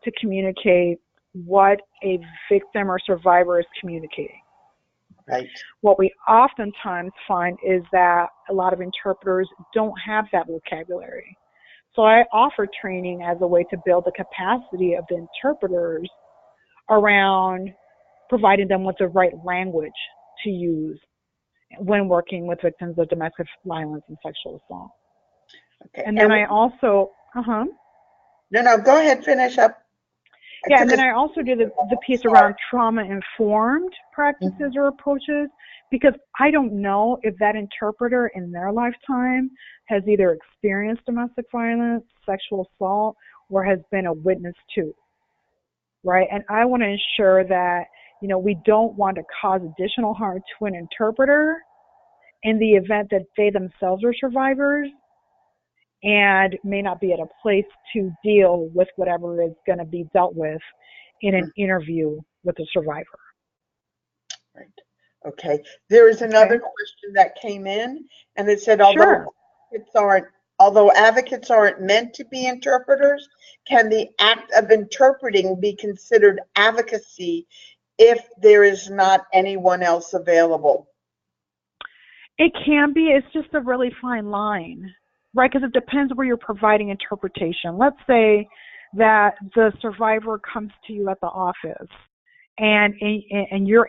to communicate what a victim or survivor is communicating. Right. What we oftentimes find is that a lot of interpreters don't have that vocabulary. So I offer training as a way to build the capacity of the interpreters around providing them with the right language to use when working with victims of domestic violence and sexual assault. Okay. And then I also, No, go ahead, finish up. Yeah, and then I also do the piece around trauma-informed practices or approaches, because I don't know if that interpreter in their lifetime has either experienced domestic violence, sexual assault, or has been a witness to, right? And I want to ensure that, We don't want to cause additional harm to an interpreter in the event that they themselves are survivors and may not be at a place to deal with whatever is going to be dealt with in an interview with a survivor. Right. Okay. There is another question that came in, and it said, although advocates aren't meant to be interpreters, can the act of interpreting be considered advocacy if there is not anyone else available? It can be. It's just a really fine line, right? Because it depends where you're providing interpretation. Let's say that the survivor comes to you at the office, and if you're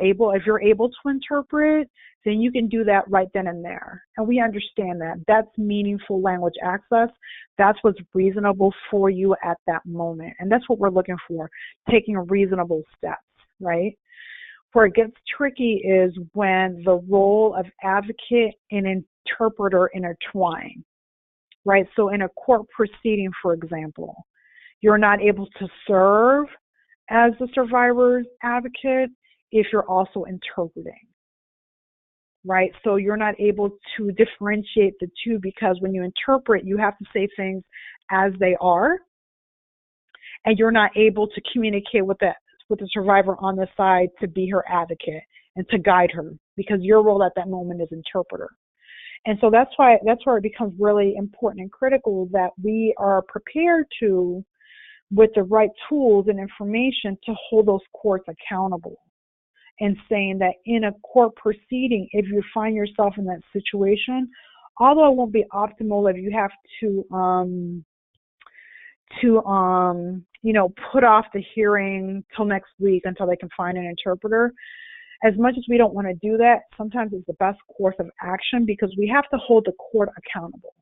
able to interpret, then you can do that right then and there. And we understand that. That's meaningful language access. That's what's reasonable for you at that moment. And that's what we're looking for, taking reasonable steps, right? Where it gets tricky is when the role of advocate and interpreter intertwine, right? So in a court proceeding, for example, you're not able to serve as the survivor's advocate if you're also interpreting, right? So you're not able to differentiate the two, because when you interpret, you have to say things as they are, and you're not able to communicate with the survivor on the side to be her advocate and to guide her, because your role at that moment is interpreter. And so that's where it becomes really important and critical that we are prepared to, with the right tools and information, to hold those courts accountable. And saying that in a court proceeding, if you find yourself in that situation, although it won't be optimal if you have to put off the hearing till next week until they can find an interpreter. As much as we don't want to do that, sometimes it's the best course of action, because we have to hold the court accountable.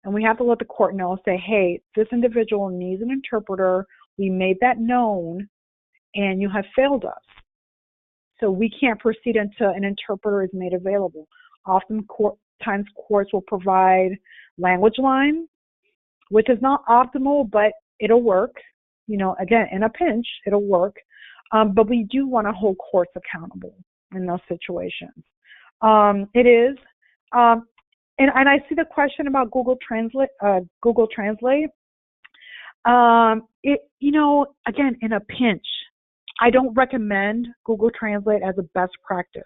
And we have to let the court know, say, hey, this individual needs an interpreter. We made that known, and you have failed us. So we can't proceed until an interpreter is made available. Oftentimes courts will provide language line, which is not optimal, but it'll work. Again, in a pinch, it'll work. But we do want to hold courts accountable in those situations. It is. And I see the question about Google Translate. Again, in a pinch, I don't recommend Google Translate as a best practice.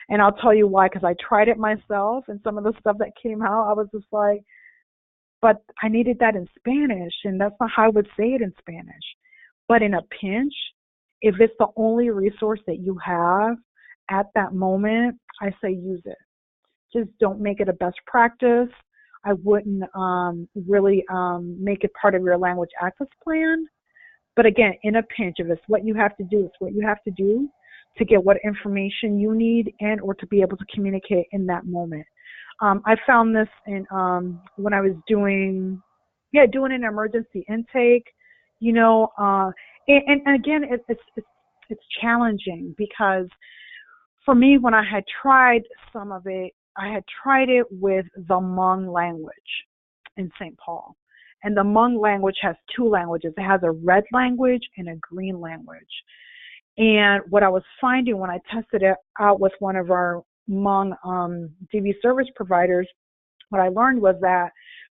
And I'll tell you why, because I tried it myself, and some of the stuff that came out, I was just like, but I needed that in Spanish, and that's not how I would say it in Spanish. But in a pinch, if it's the only resource that you have at that moment, I say use it. Just don't make it a best practice. I wouldn't really make it part of your language access plan. But again, in a pinch, if it's what you have to do, it's what you have to do to get what information you need and or to be able to communicate in that moment. I found this in when I was doing an emergency intake, and again, it's challenging, because for me, when I had tried some of it, I had tried it with the Hmong language in St. Paul. And the Hmong language has two languages. It has a red language and a green language. And what I was finding when I tested it out with one of our Hmong DV service providers, what I learned was that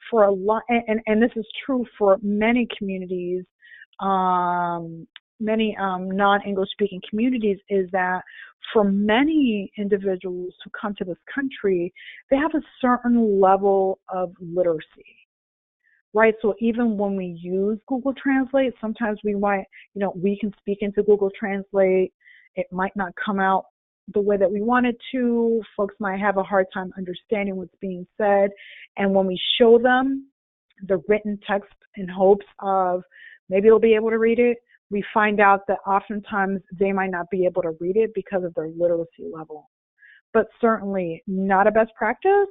for a lot, and this is true for many communities, many non-English speaking communities, is that for many individuals who come to this country, they have a certain level of literacy. Right, so even when we use Google Translate, sometimes we might, we can speak into Google Translate. It might not come out the way that we want it to. Folks might have a hard time understanding what's being said. And when we show them the written text in hopes of maybe they'll be able to read it, we find out that oftentimes they might not be able to read it because of their literacy level. But certainly not a best practice,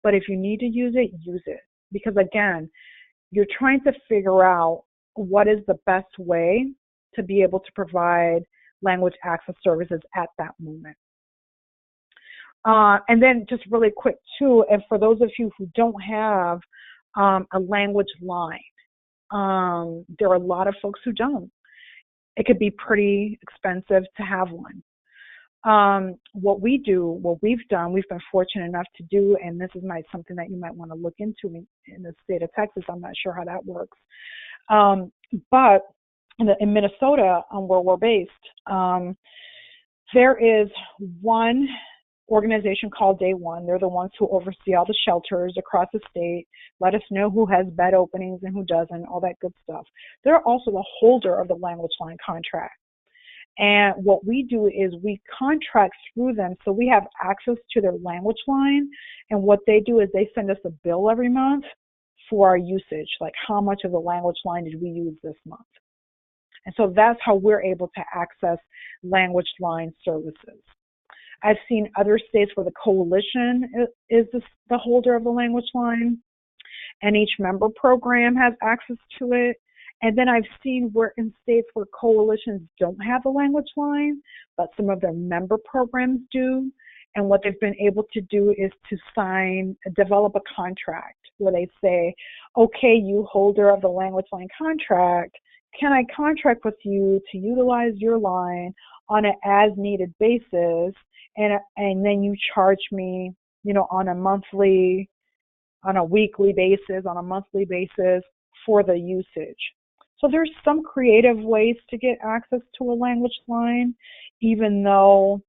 but if you need to use it, use it. Because again, you're trying to figure out what is the best way to be able to provide language access services at that moment. And then just really quick too, and for those of you who don't have a language line, there are a lot of folks who don't. It could be pretty expensive to have one. What we've done, we've been fortunate enough to do, and this is something that you might want to look into in the state of Texas. I'm not sure how that works. But in Minnesota, where we're based, there is one organization called Day One. They're the ones who oversee all the shelters across the state, let us know who has bed openings and who doesn't, all that good stuff. They're also the holder of the language line contract. And what we do is we contract through them, so we have access to their language line. And what they do is they send us a bill every month for our usage, like how much of the language line did we use this month. And so that's how we're able to access language line services. I've seen other states where the coalition is the holder of the language line, and each member program has access to it. And then I've seen where in states where coalitions don't have a language line, but some of their member programs do. And what they've been able to do is to develop a contract where they say, okay, you holder of the language line contract, can I contract with you to utilize your line on an as needed basis? And then you charge me, on a weekly basis, on a monthly basis for the usage. So there's some creative ways to get access to a language line, even though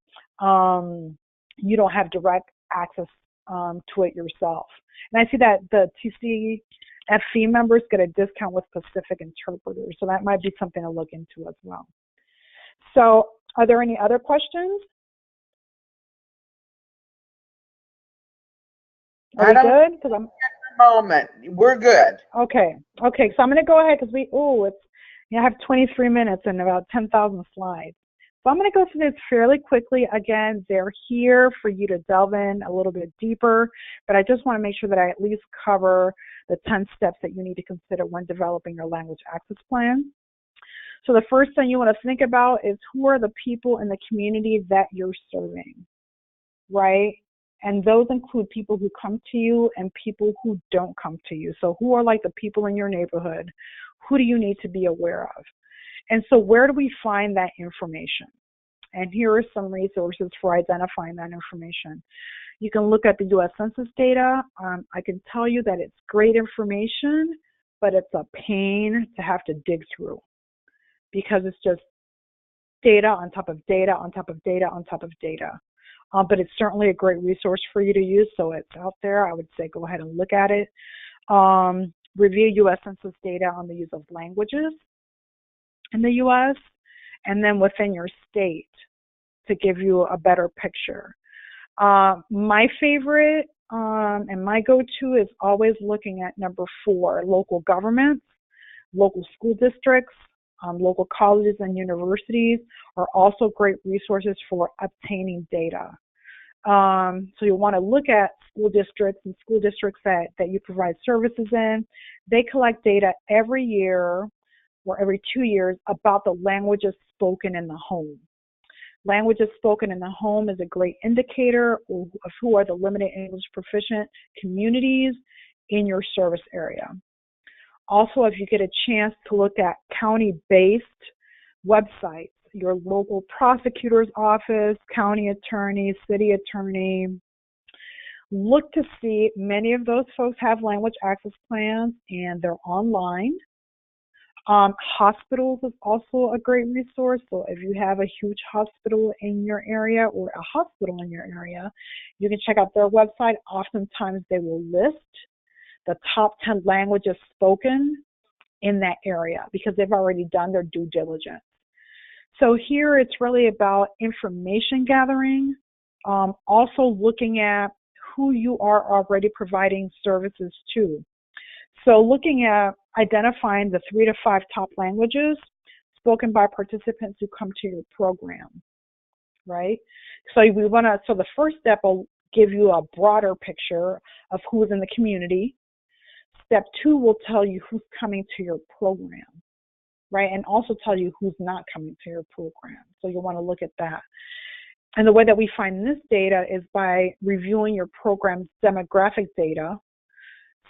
you don't have direct access to it yourself. And I see that the TCFC members get a discount with Pacific interpreters, so that might be something to look into as well. So are there any other questions? Are we good? Because I'm moment. We're good. Okay. So I'm going to go ahead because I have 23 minutes and about 10,000 slides. So I'm going to go through this fairly quickly. Again, they're here for you to delve in a little bit deeper, but I just want to make sure that I at least cover the 10 steps that you need to consider when developing your language access plan. So the first thing you want to think about is who are the people in the community that you're serving, right? And those include people who come to you and people who don't come to you. So who are like the people in your neighborhood? Who do you need to be aware of? And so where do we find that information? And here are some resources for identifying that information. You can look at the U.S. Census data. I can tell you that it's great information, but it's a pain to have to dig through because it's just data on top of data on top of data on top of data. But it's certainly a great resource for you to use, so it's out there. I would say go ahead and look at it. Review U.S. Census data on the use of languages in the U.S. and then within your state to give you a better picture. My favorite and my go-to is always looking at number 4, local governments, local school districts, local colleges and universities are also great resources for obtaining data. So you'll want to look at school districts and school districts that you provide services in. They collect data every year or every 2 years about the languages spoken in the home. Languages spoken in the home is a great indicator of who are the limited English proficient communities in your service area. Also, if you get a chance to look at county-based websites, your local prosecutor's office, county attorney, city attorney, look to see many of those folks have language access plans and they're online. Hospitals is also a great resource. So if you have a huge hospital in your area or a hospital in your area, you can check out their website. Oftentimes they will list the top 10 languages spoken in that area because they've already done their due diligence. So here it's really about information gathering, also looking at who you are already providing services to. So looking at identifying the 3 to 5 top languages spoken by participants who come to your program, right? So the first step will give you a broader picture of who's in the community. Step 2 will tell you who's coming to your program, right? And also tell you who's not coming to your program. So you'll want to look at that. And the way that we find this data is by reviewing your program's demographic data.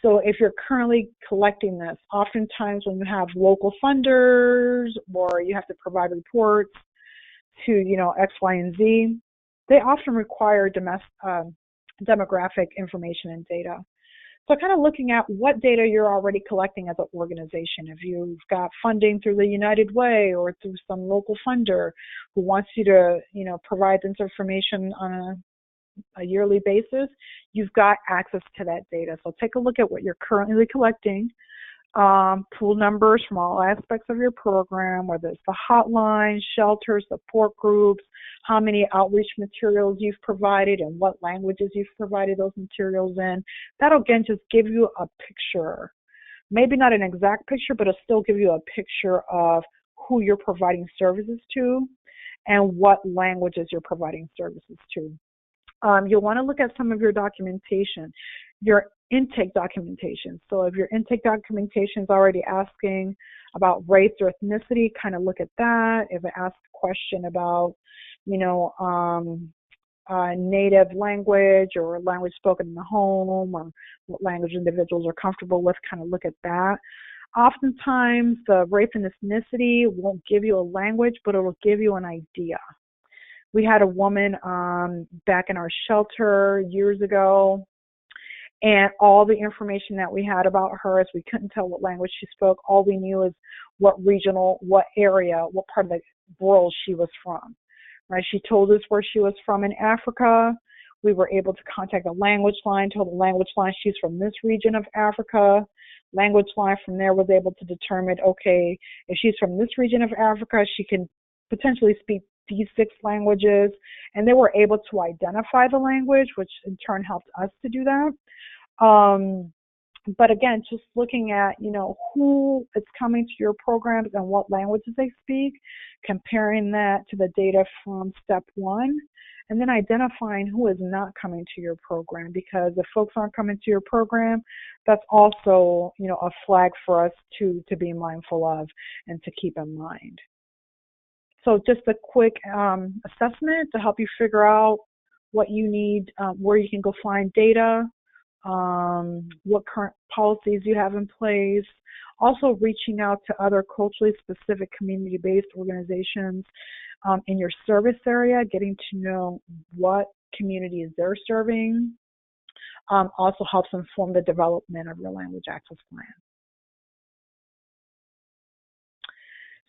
So if you're currently collecting this, oftentimes when you have local funders or you have to provide reports to, X, Y, and Z, they often require demographic information and data. So kind of looking at what data you're already collecting as an organization. If you've got funding through the United Way or through some local funder who wants you to, provide this information on a yearly basis, you've got access to that data. So take a look at what you're currently collecting. Pool numbers from all aspects of your program, whether it's the hotline, shelters, support groups, how many outreach materials you've provided and what languages you've provided those materials in. That'll again just give you a picture. Maybe not an exact picture, but it'll still give you a picture of who you're providing services to and what languages you're providing services to. You'll want to look at some of your documentation, your intake documentation. So if your intake documentation is already asking about race or ethnicity, kind of look at that. If it asks a question about, native language or language spoken in the home or what language individuals are comfortable with, kind of look at that. Oftentimes, the race and ethnicity won't give you a language, but it will give you an idea. We had a woman back in our shelter years ago, and all the information that we had about her is we couldn't tell what language she spoke. All we knew is what area, what part of the world she was from. Right? She told us where she was from in Africa. We were able to contact the language line, told the language line she's from this region of Africa. Language line from there was able to determine, okay, if she's from this region of Africa, she can potentially speak these 6 languages, and they were able to identify the language, which in turn helped us to do that. But again, just looking at, who is coming to your programs and what languages they speak, comparing that to the data from step 1, and then identifying who is not coming to your program, because if folks aren't coming to your program, that's also, a flag for us to be mindful of and to keep in mind. So just a quick assessment to help you figure out what you need, where you can go find data, what current policies you have in place. Also reaching out to other culturally specific community-based organizations in your service area, getting to know what communities they're serving, also helps inform the development of your language access plan.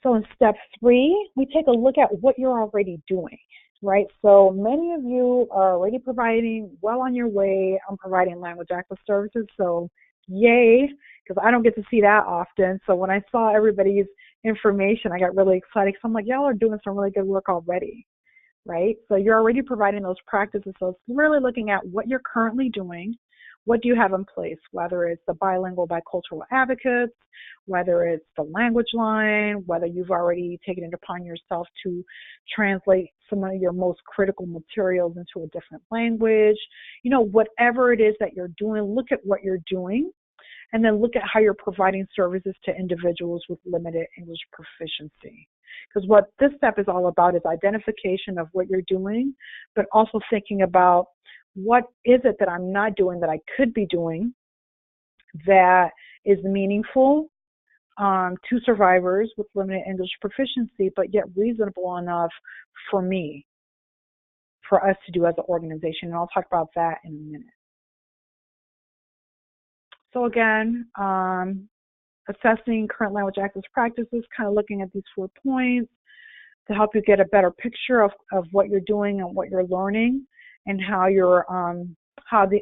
So in step 3, we take a look at what you're already doing, right? So many of you are already well on your way on providing language access services. So yay, because I don't get to see that often. So when I saw everybody's information, I got really excited because I'm like, y'all are doing some really good work already, right? So you're already providing those practices. So it's really looking at what you're currently doing. What do you have in place, whether it's the bilingual, bicultural advocates, whether it's the language line, whether you've already taken it upon yourself to translate some of your most critical materials into a different language. Whatever it is that you're doing, look at what you're doing, and then look at how you're providing services to individuals with limited English proficiency. Because what this step is all about is identification of what you're doing, but also thinking about what is it that I'm not doing that I could be doing that is meaningful to survivors with limited English proficiency, but yet reasonable enough for me, for us to do as an organization. And I'll talk about that in a minute. So again, assessing current language access practices, kind of looking at these 4 points to help you get a better picture of what you're doing and what you're learning, and how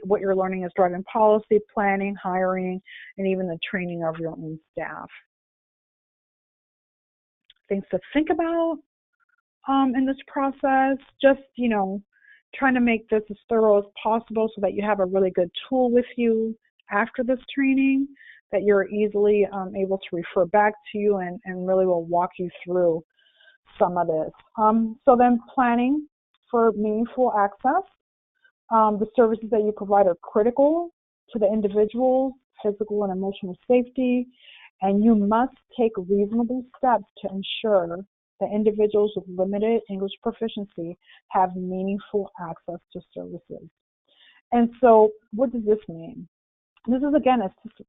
what you're learning is driving policy, planning, hiring, and even the training of your own staff. Things to think about in this process, just, trying to make this as thorough as possible so that you have a really good tool with you after this training that you're easily able to refer back to you and really will walk you through some of this. So then planning for meaningful access. The services that you provide are critical to the individual's physical and emotional safety, and you must take reasonable steps to ensure that individuals with limited English proficiency have meaningful access to services. And so what does this mean? This is, again, it's just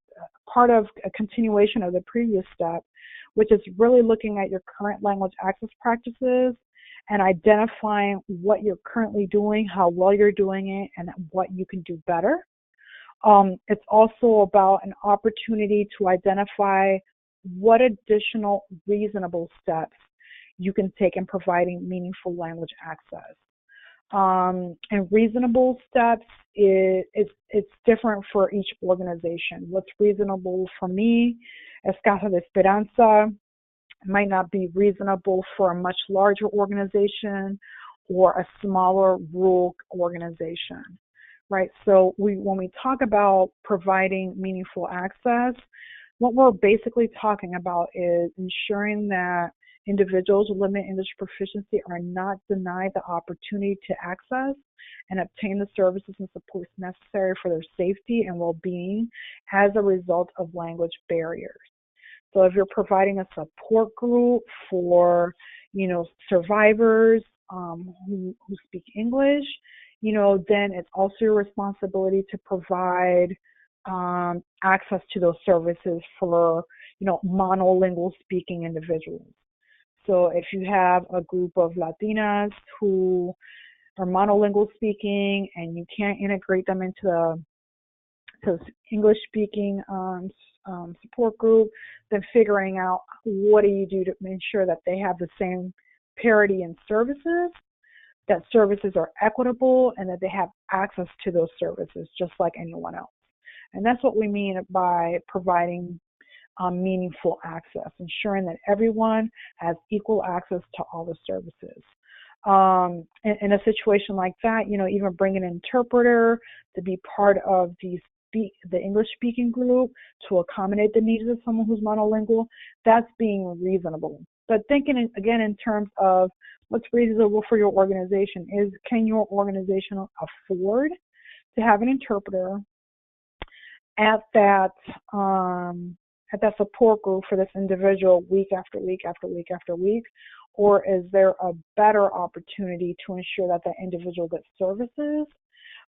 part of a continuation of the previous step, which is really looking at your current language access practices and identifying what you're currently doing, how well you're doing it, and what you can do better. It's also about an opportunity to identify what additional reasonable steps you can take in providing meaningful language access. And reasonable steps it's different for each organization. What's reasonable for me as Casa de Esperanza might not be reasonable for a much larger organization or a smaller rural organization, right? So when we talk about providing meaningful access, what we're basically talking about is ensuring that individuals with limited English proficiency are not denied the opportunity to access and obtain the services and supports necessary for their safety and well-being as a result of language barriers. So if you're providing a support group for, survivors who speak English, then it's also your responsibility to provide access to those services for, monolingual speaking individuals. So if you have a group of Latinas who are monolingual speaking and you can't integrate them into the English speaking support group, then figuring out what do you do to ensure that they have the same parity in services, that services are equitable, and that they have access to those services just like anyone else. And that's what we mean by providing meaningful access, ensuring that everyone has equal access to all the services. In a situation like that, even bring an interpreter to be part of the English speaking group to accommodate the needs of someone who's monolingual, that's being reasonable. But thinking again in terms of what's reasonable for your organization is, can your organization afford to have an interpreter at that support group for this individual week after week after week after week? Or is there a better opportunity to ensure that that individual gets services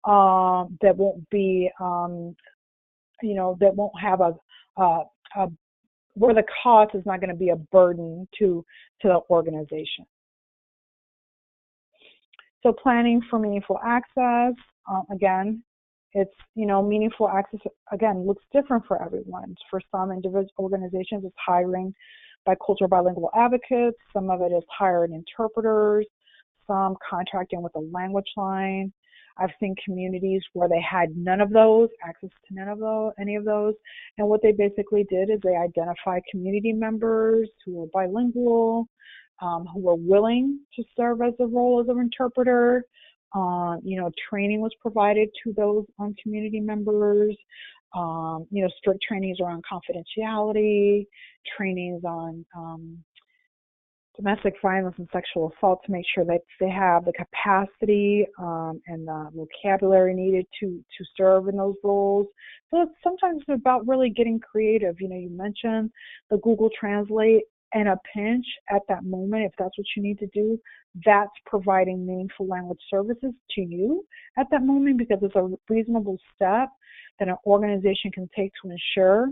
that won't be, that won't have where the cost is not going to be a burden to the organization. So planning for meaningful access, again, it's, meaningful access, again, looks different for everyone. For some individual organizations, it's hiring bicultural bilingual advocates. Some of it is hiring interpreters, some contracting with a language line. I've seen communities where they had none of those, access to any of those. And what they basically did is they identified community members who were bilingual, who were willing to serve as the role as an interpreter. Training was provided to those community members. Strict trainings around confidentiality, trainings on domestic violence and sexual assault to make sure that they have the capacity and the vocabulary needed to serve in those roles. So sometimes it's about really getting creative. You mentioned the Google Translate. And a pinch at that moment, if that's what you need to do, that's providing meaningful language services to you at that moment, because it's a reasonable step that an organization can take to ensure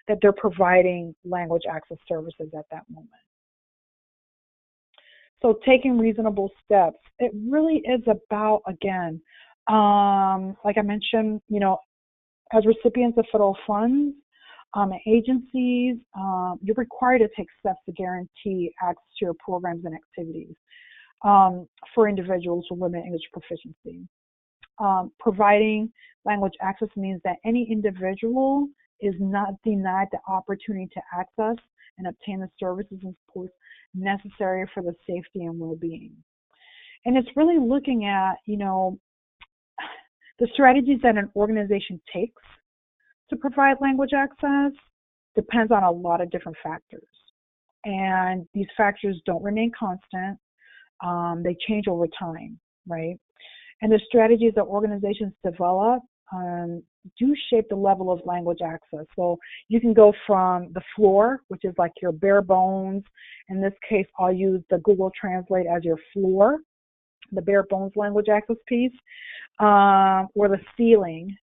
that they're providing language access services at that moment. So taking reasonable steps, it really is about, again, like I mentioned, as recipients of federal funds, agencies, you're required to take steps to guarantee access to your programs and activities for individuals with limited English proficiency. Providing language access means that any individual is not denied the opportunity to access and obtain the services and supports necessary for the safety and well-being. And it's really looking at, the strategies that an organization takes to provide language access depends on a lot of different factors. And these factors don't remain constant. They change over time, right? And the strategies that organizations develop do shape the level of language access. So you can go from the floor, which is like your bare bones. In this case, I'll use the Google Translate as your floor, the bare bones language access piece, or the ceiling,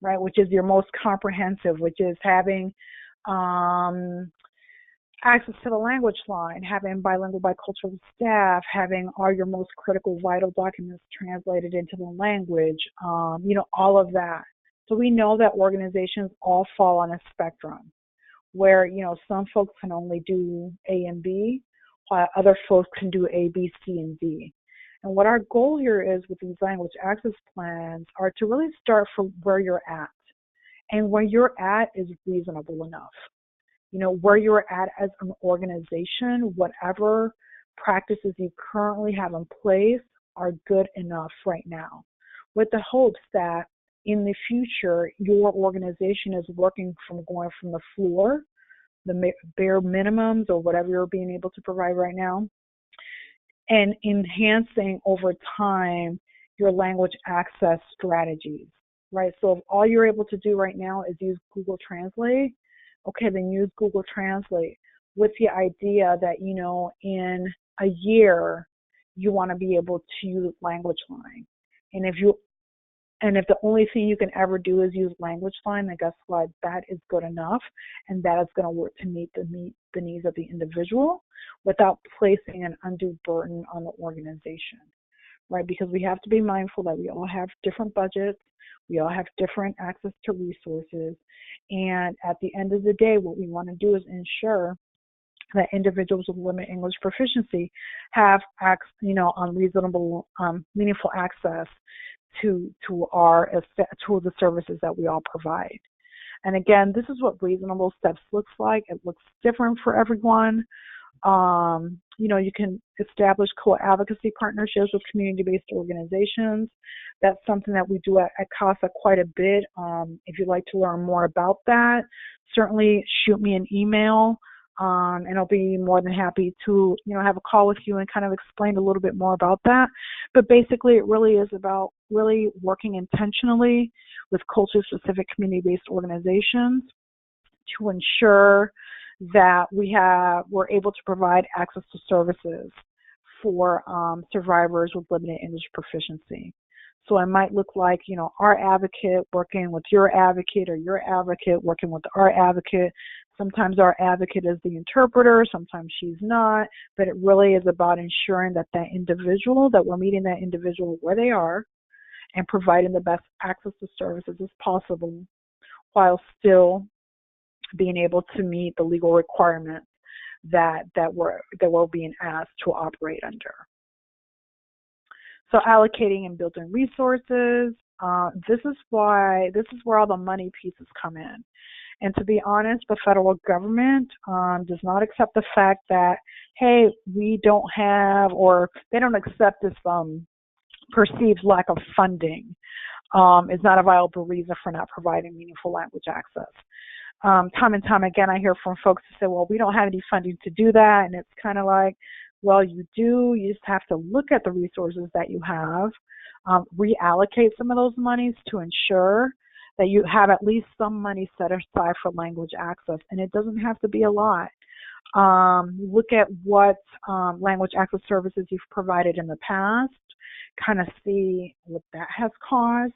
right, which is your most comprehensive, which is having access to the language line, having bilingual, bicultural staff, having all your most critical, vital documents translated into the language, all of that. So we know that organizations all fall on a spectrum where, some folks can only do A and B, while other folks can do A, B, C, and D. And what our goal here is with these language access plans are to really start from where you're at. And where you're at is reasonable enough. Where you're at as an organization, whatever practices you currently have in place are good enough right now, with the hopes that in the future, your organization is working from going from the floor, the bare minimums or whatever you're being able to provide right now, and enhancing over time your language access strategies, right? So if all you're able to do right now is use Google Translate, okay, then use Google Translate with the idea that, in a year, you want to be able to use language line. And if the only thing you can ever do is use language line, then guess what? That is good enough, and that is going to work to meet the needs of the individual without placing an undue burden on the organization, right? Because we have to be mindful that we all have different budgets, we all have different access to resources, and at the end of the day, what we want to do is ensure that individuals with limited English proficiency have access, on reasonable, meaningful access to the services that we all provide. And again, this is what reasonable steps looks like. It looks different for everyone. You can establish co-advocacy partnerships with community-based organizations. That's something that we do at CASA quite a bit. If you'd like to learn more about that, certainly shoot me an email, and I'll be more than happy to, have a call with you and kind of explain a little bit more about that. But basically, it really is about really working intentionally with culture-specific community-based organizations to ensure that we're able to provide access to services for survivors with limited English proficiency. So it might look like, our advocate working with your advocate, or your advocate working with our advocate. Sometimes our advocate is the interpreter, sometimes she's not, but it really is about ensuring that we're meeting that individual where they are and providing the best access to services as possible while still being able to meet the legal requirements that we're being asked to operate under. So allocating and building resources, this is where all the money pieces come in. And to be honest, the federal government does not accept the fact that, hey, we don't have, or they don't accept this perceived lack of funding is not a viable reason for not providing meaningful language access. Time and time again, I hear from folks who say, well, we don't have any funding to do that. And it's kind of like, well, you do. You just have to look at the resources that you have, reallocate some of those monies to ensure that you have at least some money set aside for language access. And it doesn't have to be a lot. Look at what language access services you've provided in the past, kind of see what that has cost,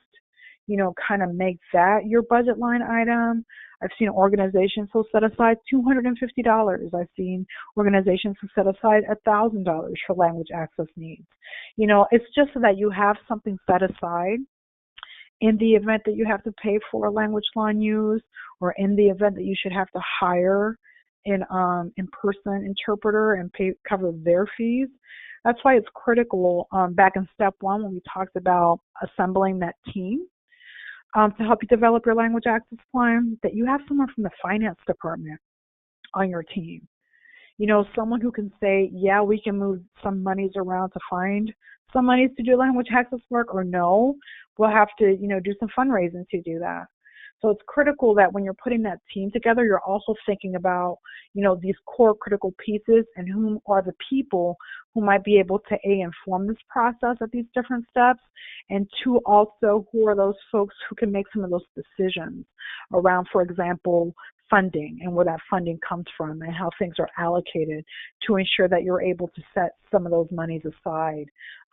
kind of make that your budget line item. I've seen organizations who set aside $250. I've seen organizations who set aside $1,000 for language access needs. It's just so that you have something set aside in the event that you have to pay for a language line use, or in the event that you should have to hire an in-person interpreter and cover their fees. That's why it's critical back in step one when we talked about assembling that team to help you develop your language access plan, that you have someone from the finance department on your team. Someone who can say, yeah, we can move some monies around to find some monies to do language access work, or no, we'll have to, do some fundraising to do that. So it's critical that when you're putting that team together, you're also thinking about, these core critical pieces and whom are the people who might be able to inform this process at these different steps, and two, also who are those folks who can make some of those decisions around, for example, funding and where that funding comes from and how things are allocated to ensure that you're able to set some of those monies aside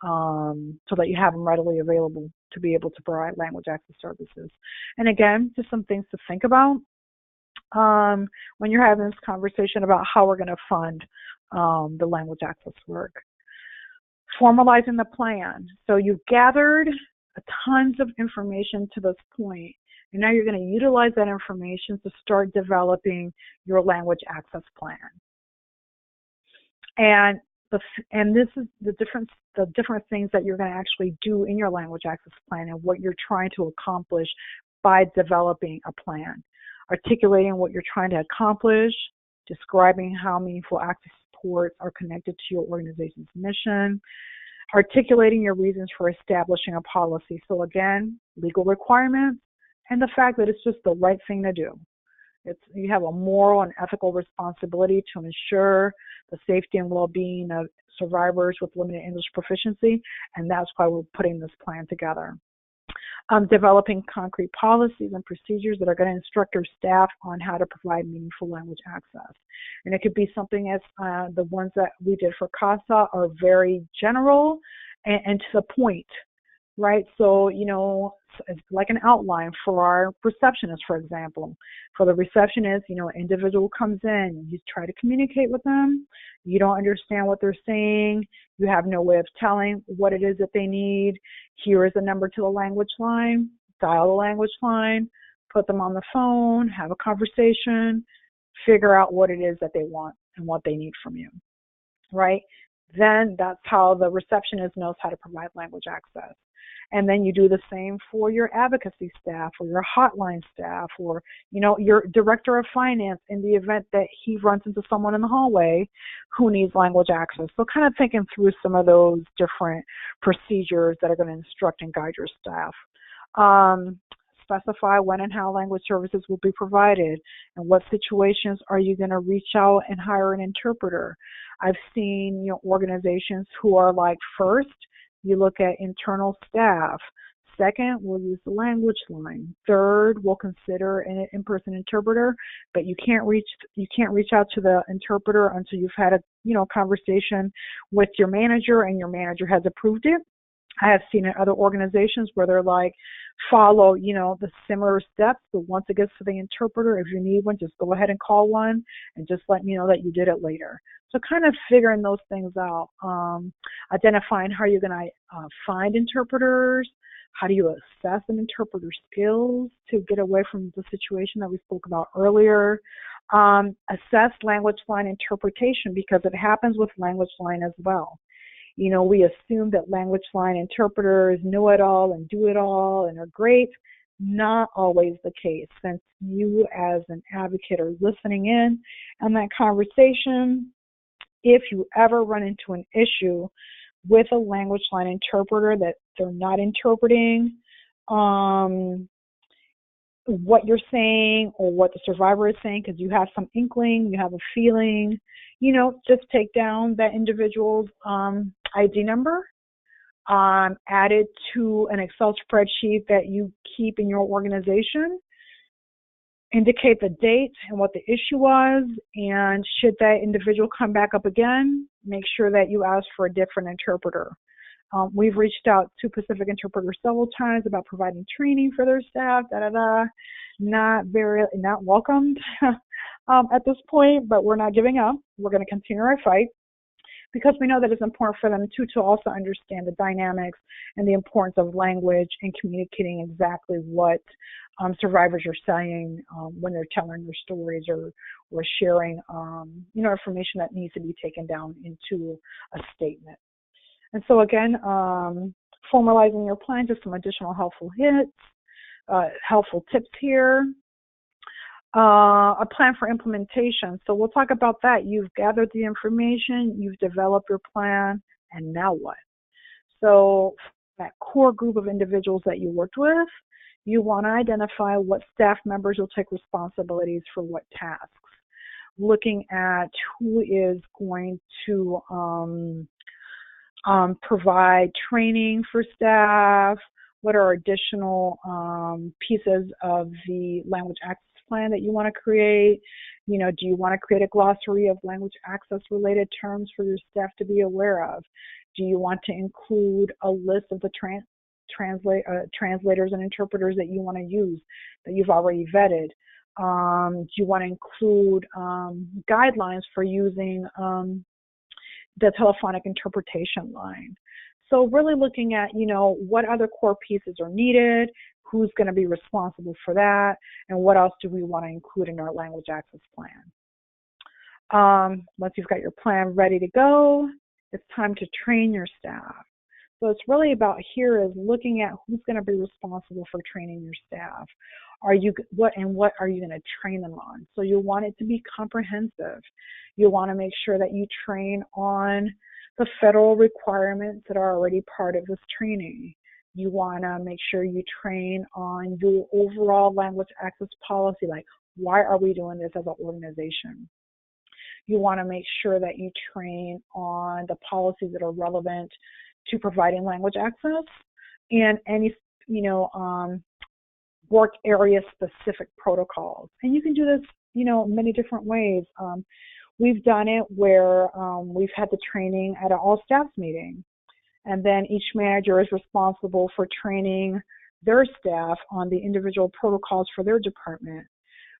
so that you have them readily available to be able to provide language access services. And again, just some things to think about. when you're having this conversation about how we're going to fund the language access work. Formalizing the plan. So you've gathered tons of information to this point, and now you're going to utilize that information to start developing your language access plan. And this is the different things that you're going to actually do in your language access plan and what you're trying to accomplish by developing a plan. Articulating what you're trying to accomplish, describing how meaningful access supports are connected to your organization's mission, articulating your reasons for establishing a policy. So again, legal requirements and the fact that it's just the right thing to do. You have a moral and ethical responsibility to ensure the safety and well-being of survivors with limited English proficiency, and that's why we're putting this plan together. Developing concrete policies and procedures that are going to instruct your staff on how to provide meaningful language access. And it could be something as the ones that we did for CASA are very general and to the point, right? So, it's like an outline for our receptionist, for example. For the receptionist, an individual comes in, you try to communicate with them, you don't understand what they're saying, you have no way of telling what it is that they need. Here is a number to the language line, dial the language line, put them on the phone, have a conversation, figure out what it is that they want and what they need from you, right? Then that's how the receptionist knows how to provide language access. And then you do the same for your advocacy staff or your hotline staff or, your director of finance in the event that he runs into someone in the hallway who needs language access. So kind of thinking through some of those different procedures that are going to instruct and guide your staff. Specify when and how language services will be provided and what situations are you going to reach out and hire an interpreter. I've seen organizations who are like, first, you look at internal staff. Second, we'll use the language line. Third, we'll consider an in-person interpreter, but you can't reach out to the interpreter until you've had a conversation with your manager and your manager has approved it. I have seen in other organizations where they're like, follow, the similar steps, but once it gets to the interpreter, if you need one, just go ahead and call one and just let me know that you did it later. So kind of figuring those things out, identifying how you're going to find interpreters, how do you assess an interpreter's skills to get away from the situation that we spoke about earlier, assess language line interpretation because it happens with language line as well. We assume that language line interpreters know it all and do it all and are great. Not always the case. Since you as an advocate are listening in on that conversation, if you ever run into an issue with a language line interpreter that they're not interpreting what you're saying or what the survivor is saying because you have some inkling, you have a feeling, just take down that individual's ID number, add it to an Excel spreadsheet that you keep in your organization, indicate the date and what the issue was, and should that individual come back up again, make sure that you ask for a different interpreter. We've reached out to Pacific Interpreters several times about providing training for their staff, not welcomed at this point, but we're not giving up. We're going to continue our fight because we know that it's important for them to also understand the dynamics and the importance of language and communicating exactly what survivors are saying when they're telling their stories or sharing information that needs to be taken down into a statement. And so again, formalizing your plan, just some additional helpful tips here. A plan for implementation. So we'll talk about that. You've gathered the information, you've developed your plan, and now what? So that core group of individuals that you worked with, you want to identify what staff members will take responsibilities for what tasks. Looking at who is going to provide training for staff, what are additional pieces of the language access plan that you want to create. Do you want to create a glossary of language access related terms for your staff to be aware of? Do you want to include a list of the translators and interpreters that you want to use that you've already vetted? Do you want to include guidelines for using the telephonic interpretation line? So really looking at, what other core pieces are needed, who's going to be responsible for that, and what else do we want to include in our language access plan. Once you've got your plan ready to go, it's time to train your staff. So it's really about here is looking at who's going to be responsible for training your staff. What are you going to train them on? So you want it to be comprehensive. You want to make sure that you train on the federal requirements that are already part of this training. You want to make sure you train on your overall language access policy, like why are we doing this as an organization? You want to make sure that you train on the policies that are relevant to providing language access and any, work area specific protocols. And you can do this, many different ways. We've done it where we've had the training at an all staffs meeting, and then each manager is responsible for training their staff on the individual protocols for their department.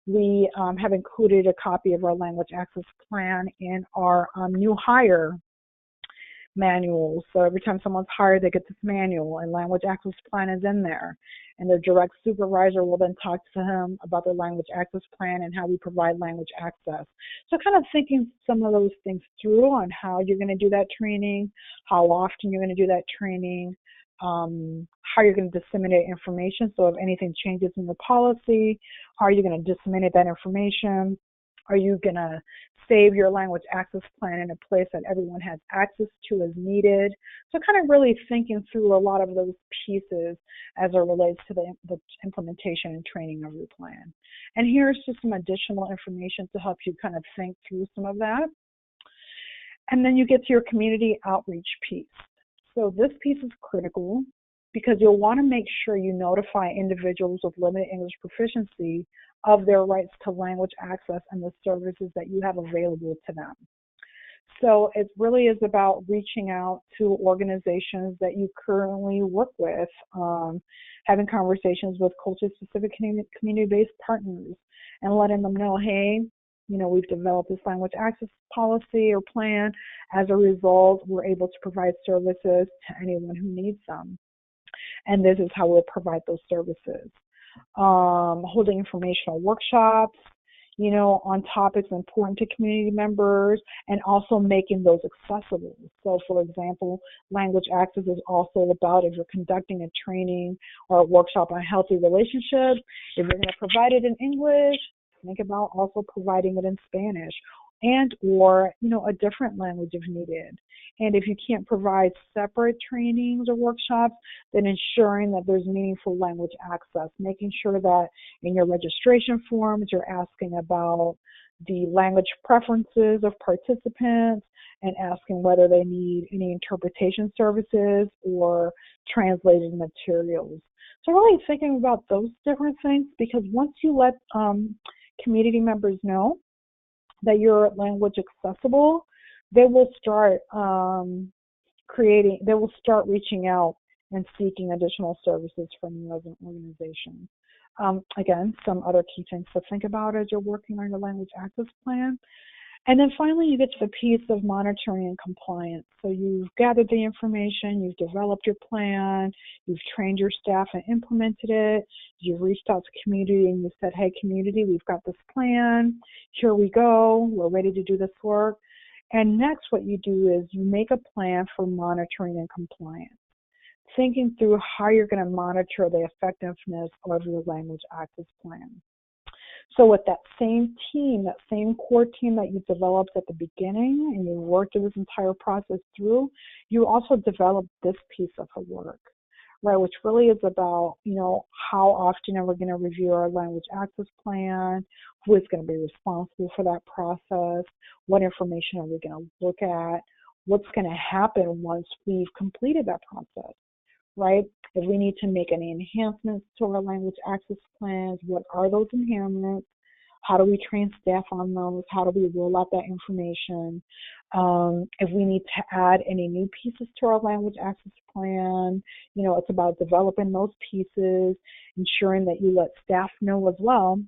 We have included a copy of our language access plan in our new hire manuals. So every time someone's hired, they get this manual, and language access plan is in there. And their direct supervisor will then talk to him about their language access plan and how we provide language access. So kind of thinking some of those things through on how you're going to do that training, how often you're going to do that training, how you're going to disseminate information. So if anything changes in your policy, how are you going to disseminate that information? Are you going to save your language access plan in a place that everyone has access to as needed? So kind of really thinking through a lot of those pieces as it relates to the implementation and training of your plan. And here's just some additional information to help you kind of think through some of that. And then you get to your community outreach piece. So this piece is critical because you'll want to make sure you notify individuals with limited English proficiency of their rights to language access and the services that you have available to them. So it really is about reaching out to organizations that you currently work with, having conversations with culture-specific community-based partners and letting them know, hey, we've developed this language access policy or plan. As a result, we're able to provide services to anyone who needs them. And this is how we'll provide those services. Holding informational workshops, on topics important to community members, and also making those accessible. So, for example, language access is also about if you're conducting a training or a workshop on healthy relationships, if you're going to provide it in English, think about also providing it in Spanish and or, a different language if needed. And if you can't provide separate trainings or workshops, then ensuring that there's meaningful language access, making sure that in your registration forms, you're asking about the language preferences of participants and asking whether they need any interpretation services or translated materials. So really thinking about those different things, because once you let community members know that you're language accessible, they will start reaching out and seeking additional services from you as an organization. Again, some other key things to think about as you're working on your language access plan. And then finally, you get to the piece of monitoring and compliance. So you've gathered the information, you've developed your plan, you've trained your staff and implemented it, you've reached out to community and you said, hey, community, we've got this plan, here we go, we're ready to do this work. And next, what you do is you make a plan for monitoring and compliance, thinking through how you're going to monitor the effectiveness of your language access plan. So with that same team, that same core team that you developed at the beginning and you worked this entire process through, you also develop this piece of the work, right, which really is about, how often are we going to review our language access plan, who is going to be responsible for that process, what information are we going to look at, what's going to happen once we've completed that process, right? If we need to make any enhancements to our language access plans, what are those enhancements? How do we train staff on those? How do we roll out that information? If we need to add any new pieces to our language access plan, it's about developing those pieces, ensuring that you let staff know as well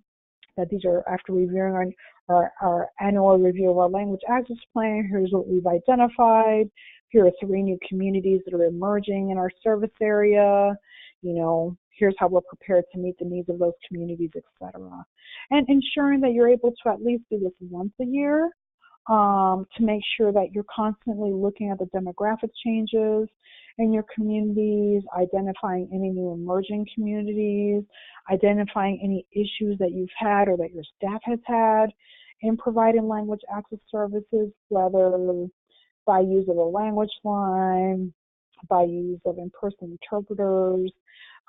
that these are after reviewing our annual review of our language access plan. Here's what we've identified. Here are 3 new communities that are emerging in our service area. Here's how we're prepared to meet the needs of those communities, etc. And ensuring that you're able to at least do this once a year to make sure that you're constantly looking at the demographic changes in your communities, identifying any new emerging communities, identifying any issues that you've had or that your staff has had in providing language access services, whether by use of a language line, by use of in-person interpreters,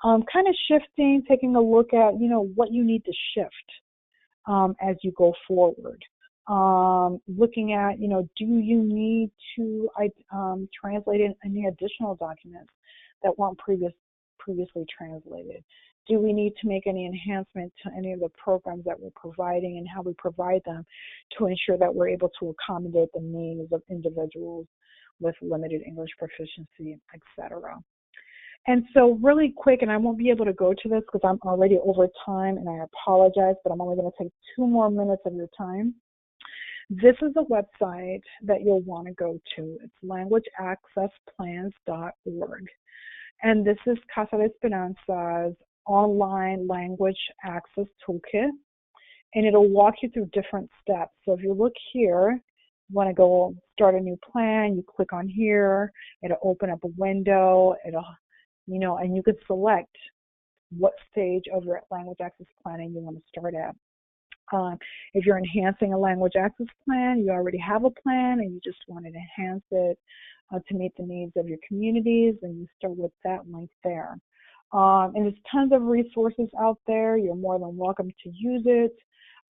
kind of shifting, taking a look at, what you need to shift as you go forward. Looking at, do you need to translate in any additional documents that weren't previously translated? Do we need to make any enhancement to any of the programs that we're providing and how we provide them to ensure that we're able to accommodate the needs of individuals with limited English proficiency, etc. And so really quick, and I won't be able to go to this because I'm already over time and I apologize, but I'm only going to take 2 more minutes of your time. This is a website that you'll want to go to. It's languageaccessplans.org. And this is Casa de Esperanza's online language access toolkit. And it'll walk you through different steps. So if you look here, you want to go start a new plan, you click on here, it'll open up a window, and you could select what stage of your language access planning you want to start at. If you're enhancing a language access plan, you already have a plan and you just want to enhance it to meet the needs of your communities, and you start with that link there. And there's tons of resources out there. You're more than welcome to use it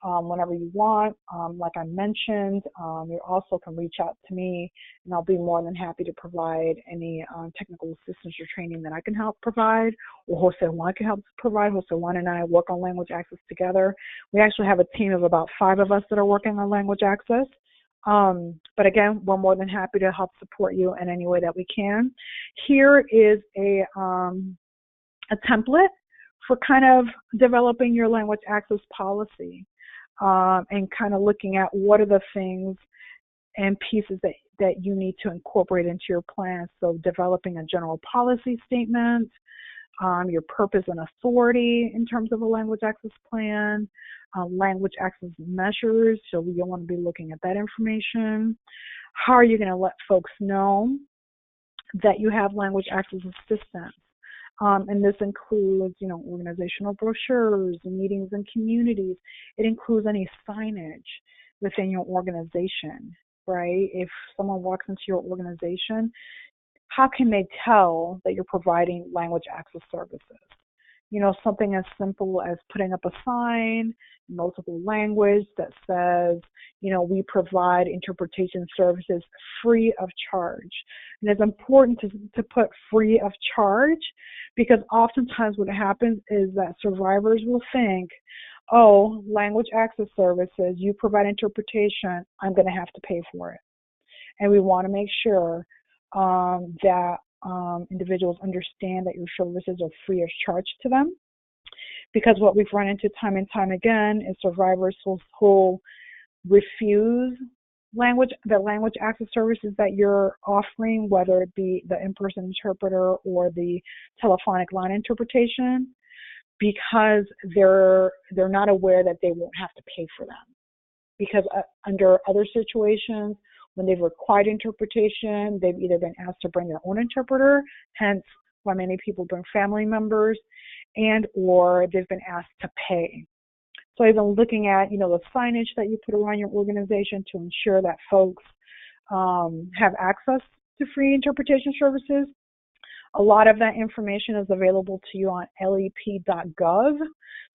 whenever you want. Like I mentioned, you also can reach out to me, and I'll be more than happy to provide any technical assistance or training that I can help provide, or Jose Juan can help provide. Jose Juan and I work on language access together. We actually have a team of about 5 of us that are working on language access. But again, we're more than happy to help support you in any way that we can. Here is a template for kind of developing your language access policy. And kind of looking at what are the things and pieces that you need to incorporate into your plan. So developing a general policy statement, your purpose and authority in terms of a language access plan, language access measures, so you'll want to be looking at that information. How are you going to let folks know that you have language access assistance? And this includes, organizational brochures, meetings and communities. It includes any signage within your organization, right? If someone walks into your organization, how can they tell that you're providing language access services? Something as simple as putting up a sign in multiple language that says, we provide interpretation services free of charge. And it's important to put free of charge, because oftentimes what happens is that survivors will think, oh, language access services, you provide interpretation, I'm going to have to pay for it. And we want to make sure that individuals understand that your services are free of charge to them. Because what we've run into time and time again is survivors who refuse the language access services that you're offering, whether it be the in-person interpreter or the telephonic line interpretation, because they're not aware that they won't have to pay for them. Because under other situations, when they've required interpretation, they've either been asked to bring their own interpreter, hence why many people bring family members, and or they've been asked to pay. So I've been looking at, the signage that you put around your organization to ensure that folks have access to free interpretation services. A lot of that information is available to you on lep.gov.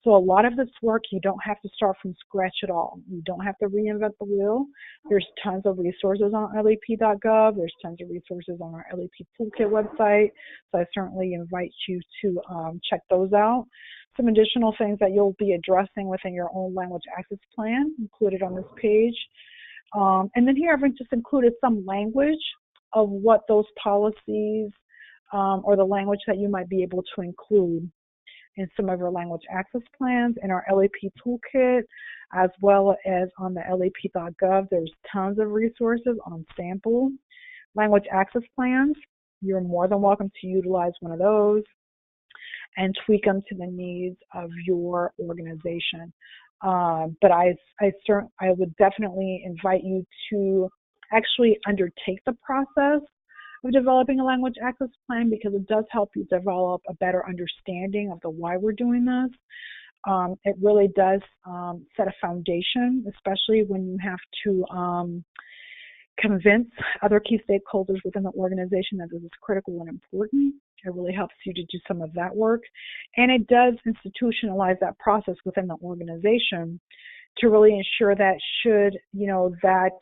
So a lot of this work, you don't have to start from scratch at all. You don't have to reinvent the wheel. There's tons of resources on lep.gov. There's tons of resources on our LEP Toolkit website. So I certainly invite you to check those out. Some additional things that you'll be addressing within your own language access plan included on this page. And then here I've just included some language of what those policies or the language that you might be able to include in some of our language access plans in our LAP toolkit, as well as on the lap.gov. There's tons of resources on sample language access plans. You're more than welcome to utilize one of those and tweak them to the needs of your organization. But I would definitely invite you to actually undertake the process of developing a language access plan, because it does help you develop a better understanding of the why we're doing this. It really does set a foundation, especially when you have to convince other key stakeholders within the organization that this is critical and important. It really helps you to do some of that work. And it does institutionalize that process within the organization to really ensure that should, that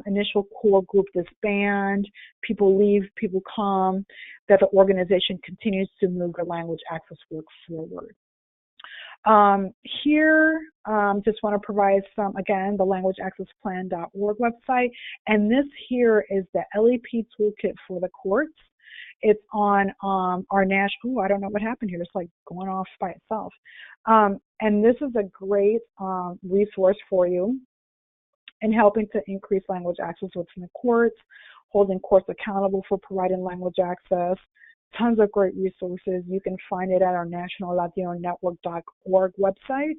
initial core group disband, people leave, people come, that the organization continues to move the language access work forward. Here, just want to provide some, again, the languageaccessplan.org website, and this here is the LEP toolkit for the courts. It's on our national, I don't know what happened here, it's like going off by itself. And this is a great resource for you in helping to increase language access within the courts, holding courts accountable for providing language access. Tons of great resources. You can find it at our National Latino Network.org website.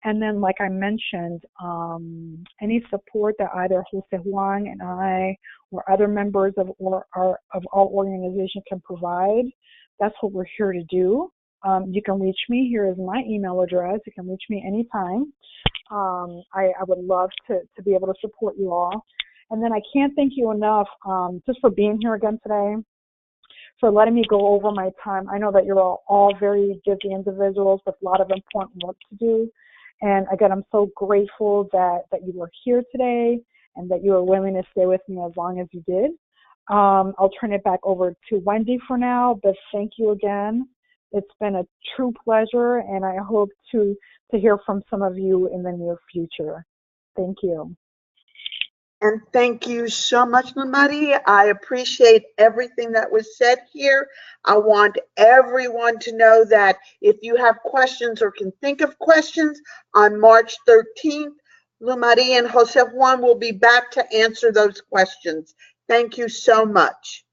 And then, like I mentioned, any support that either Jose Juan and I or other members of our organization can provide, that's what we're here to do. You can reach me. Here is my email address. You can reach me anytime. I would love to be able to support you all. And then I can't thank you enough just for being here again today, for letting me go over my time. I know that you're all very busy individuals with a lot of important work to do. And again, I'm so grateful that you were here today and that you were willing to stay with me as long as you did. I'll turn it back over to Wendy for now, but thank you again. It's been a true pleasure, and I hope to hear from some of you in the near future. Thank you. And thank you so much, Lumarie. I appreciate everything that was said here. I want everyone to know that if you have questions or can think of questions, on March 13th, Lumarie and Jose Juan will be back to answer those questions. Thank you so much.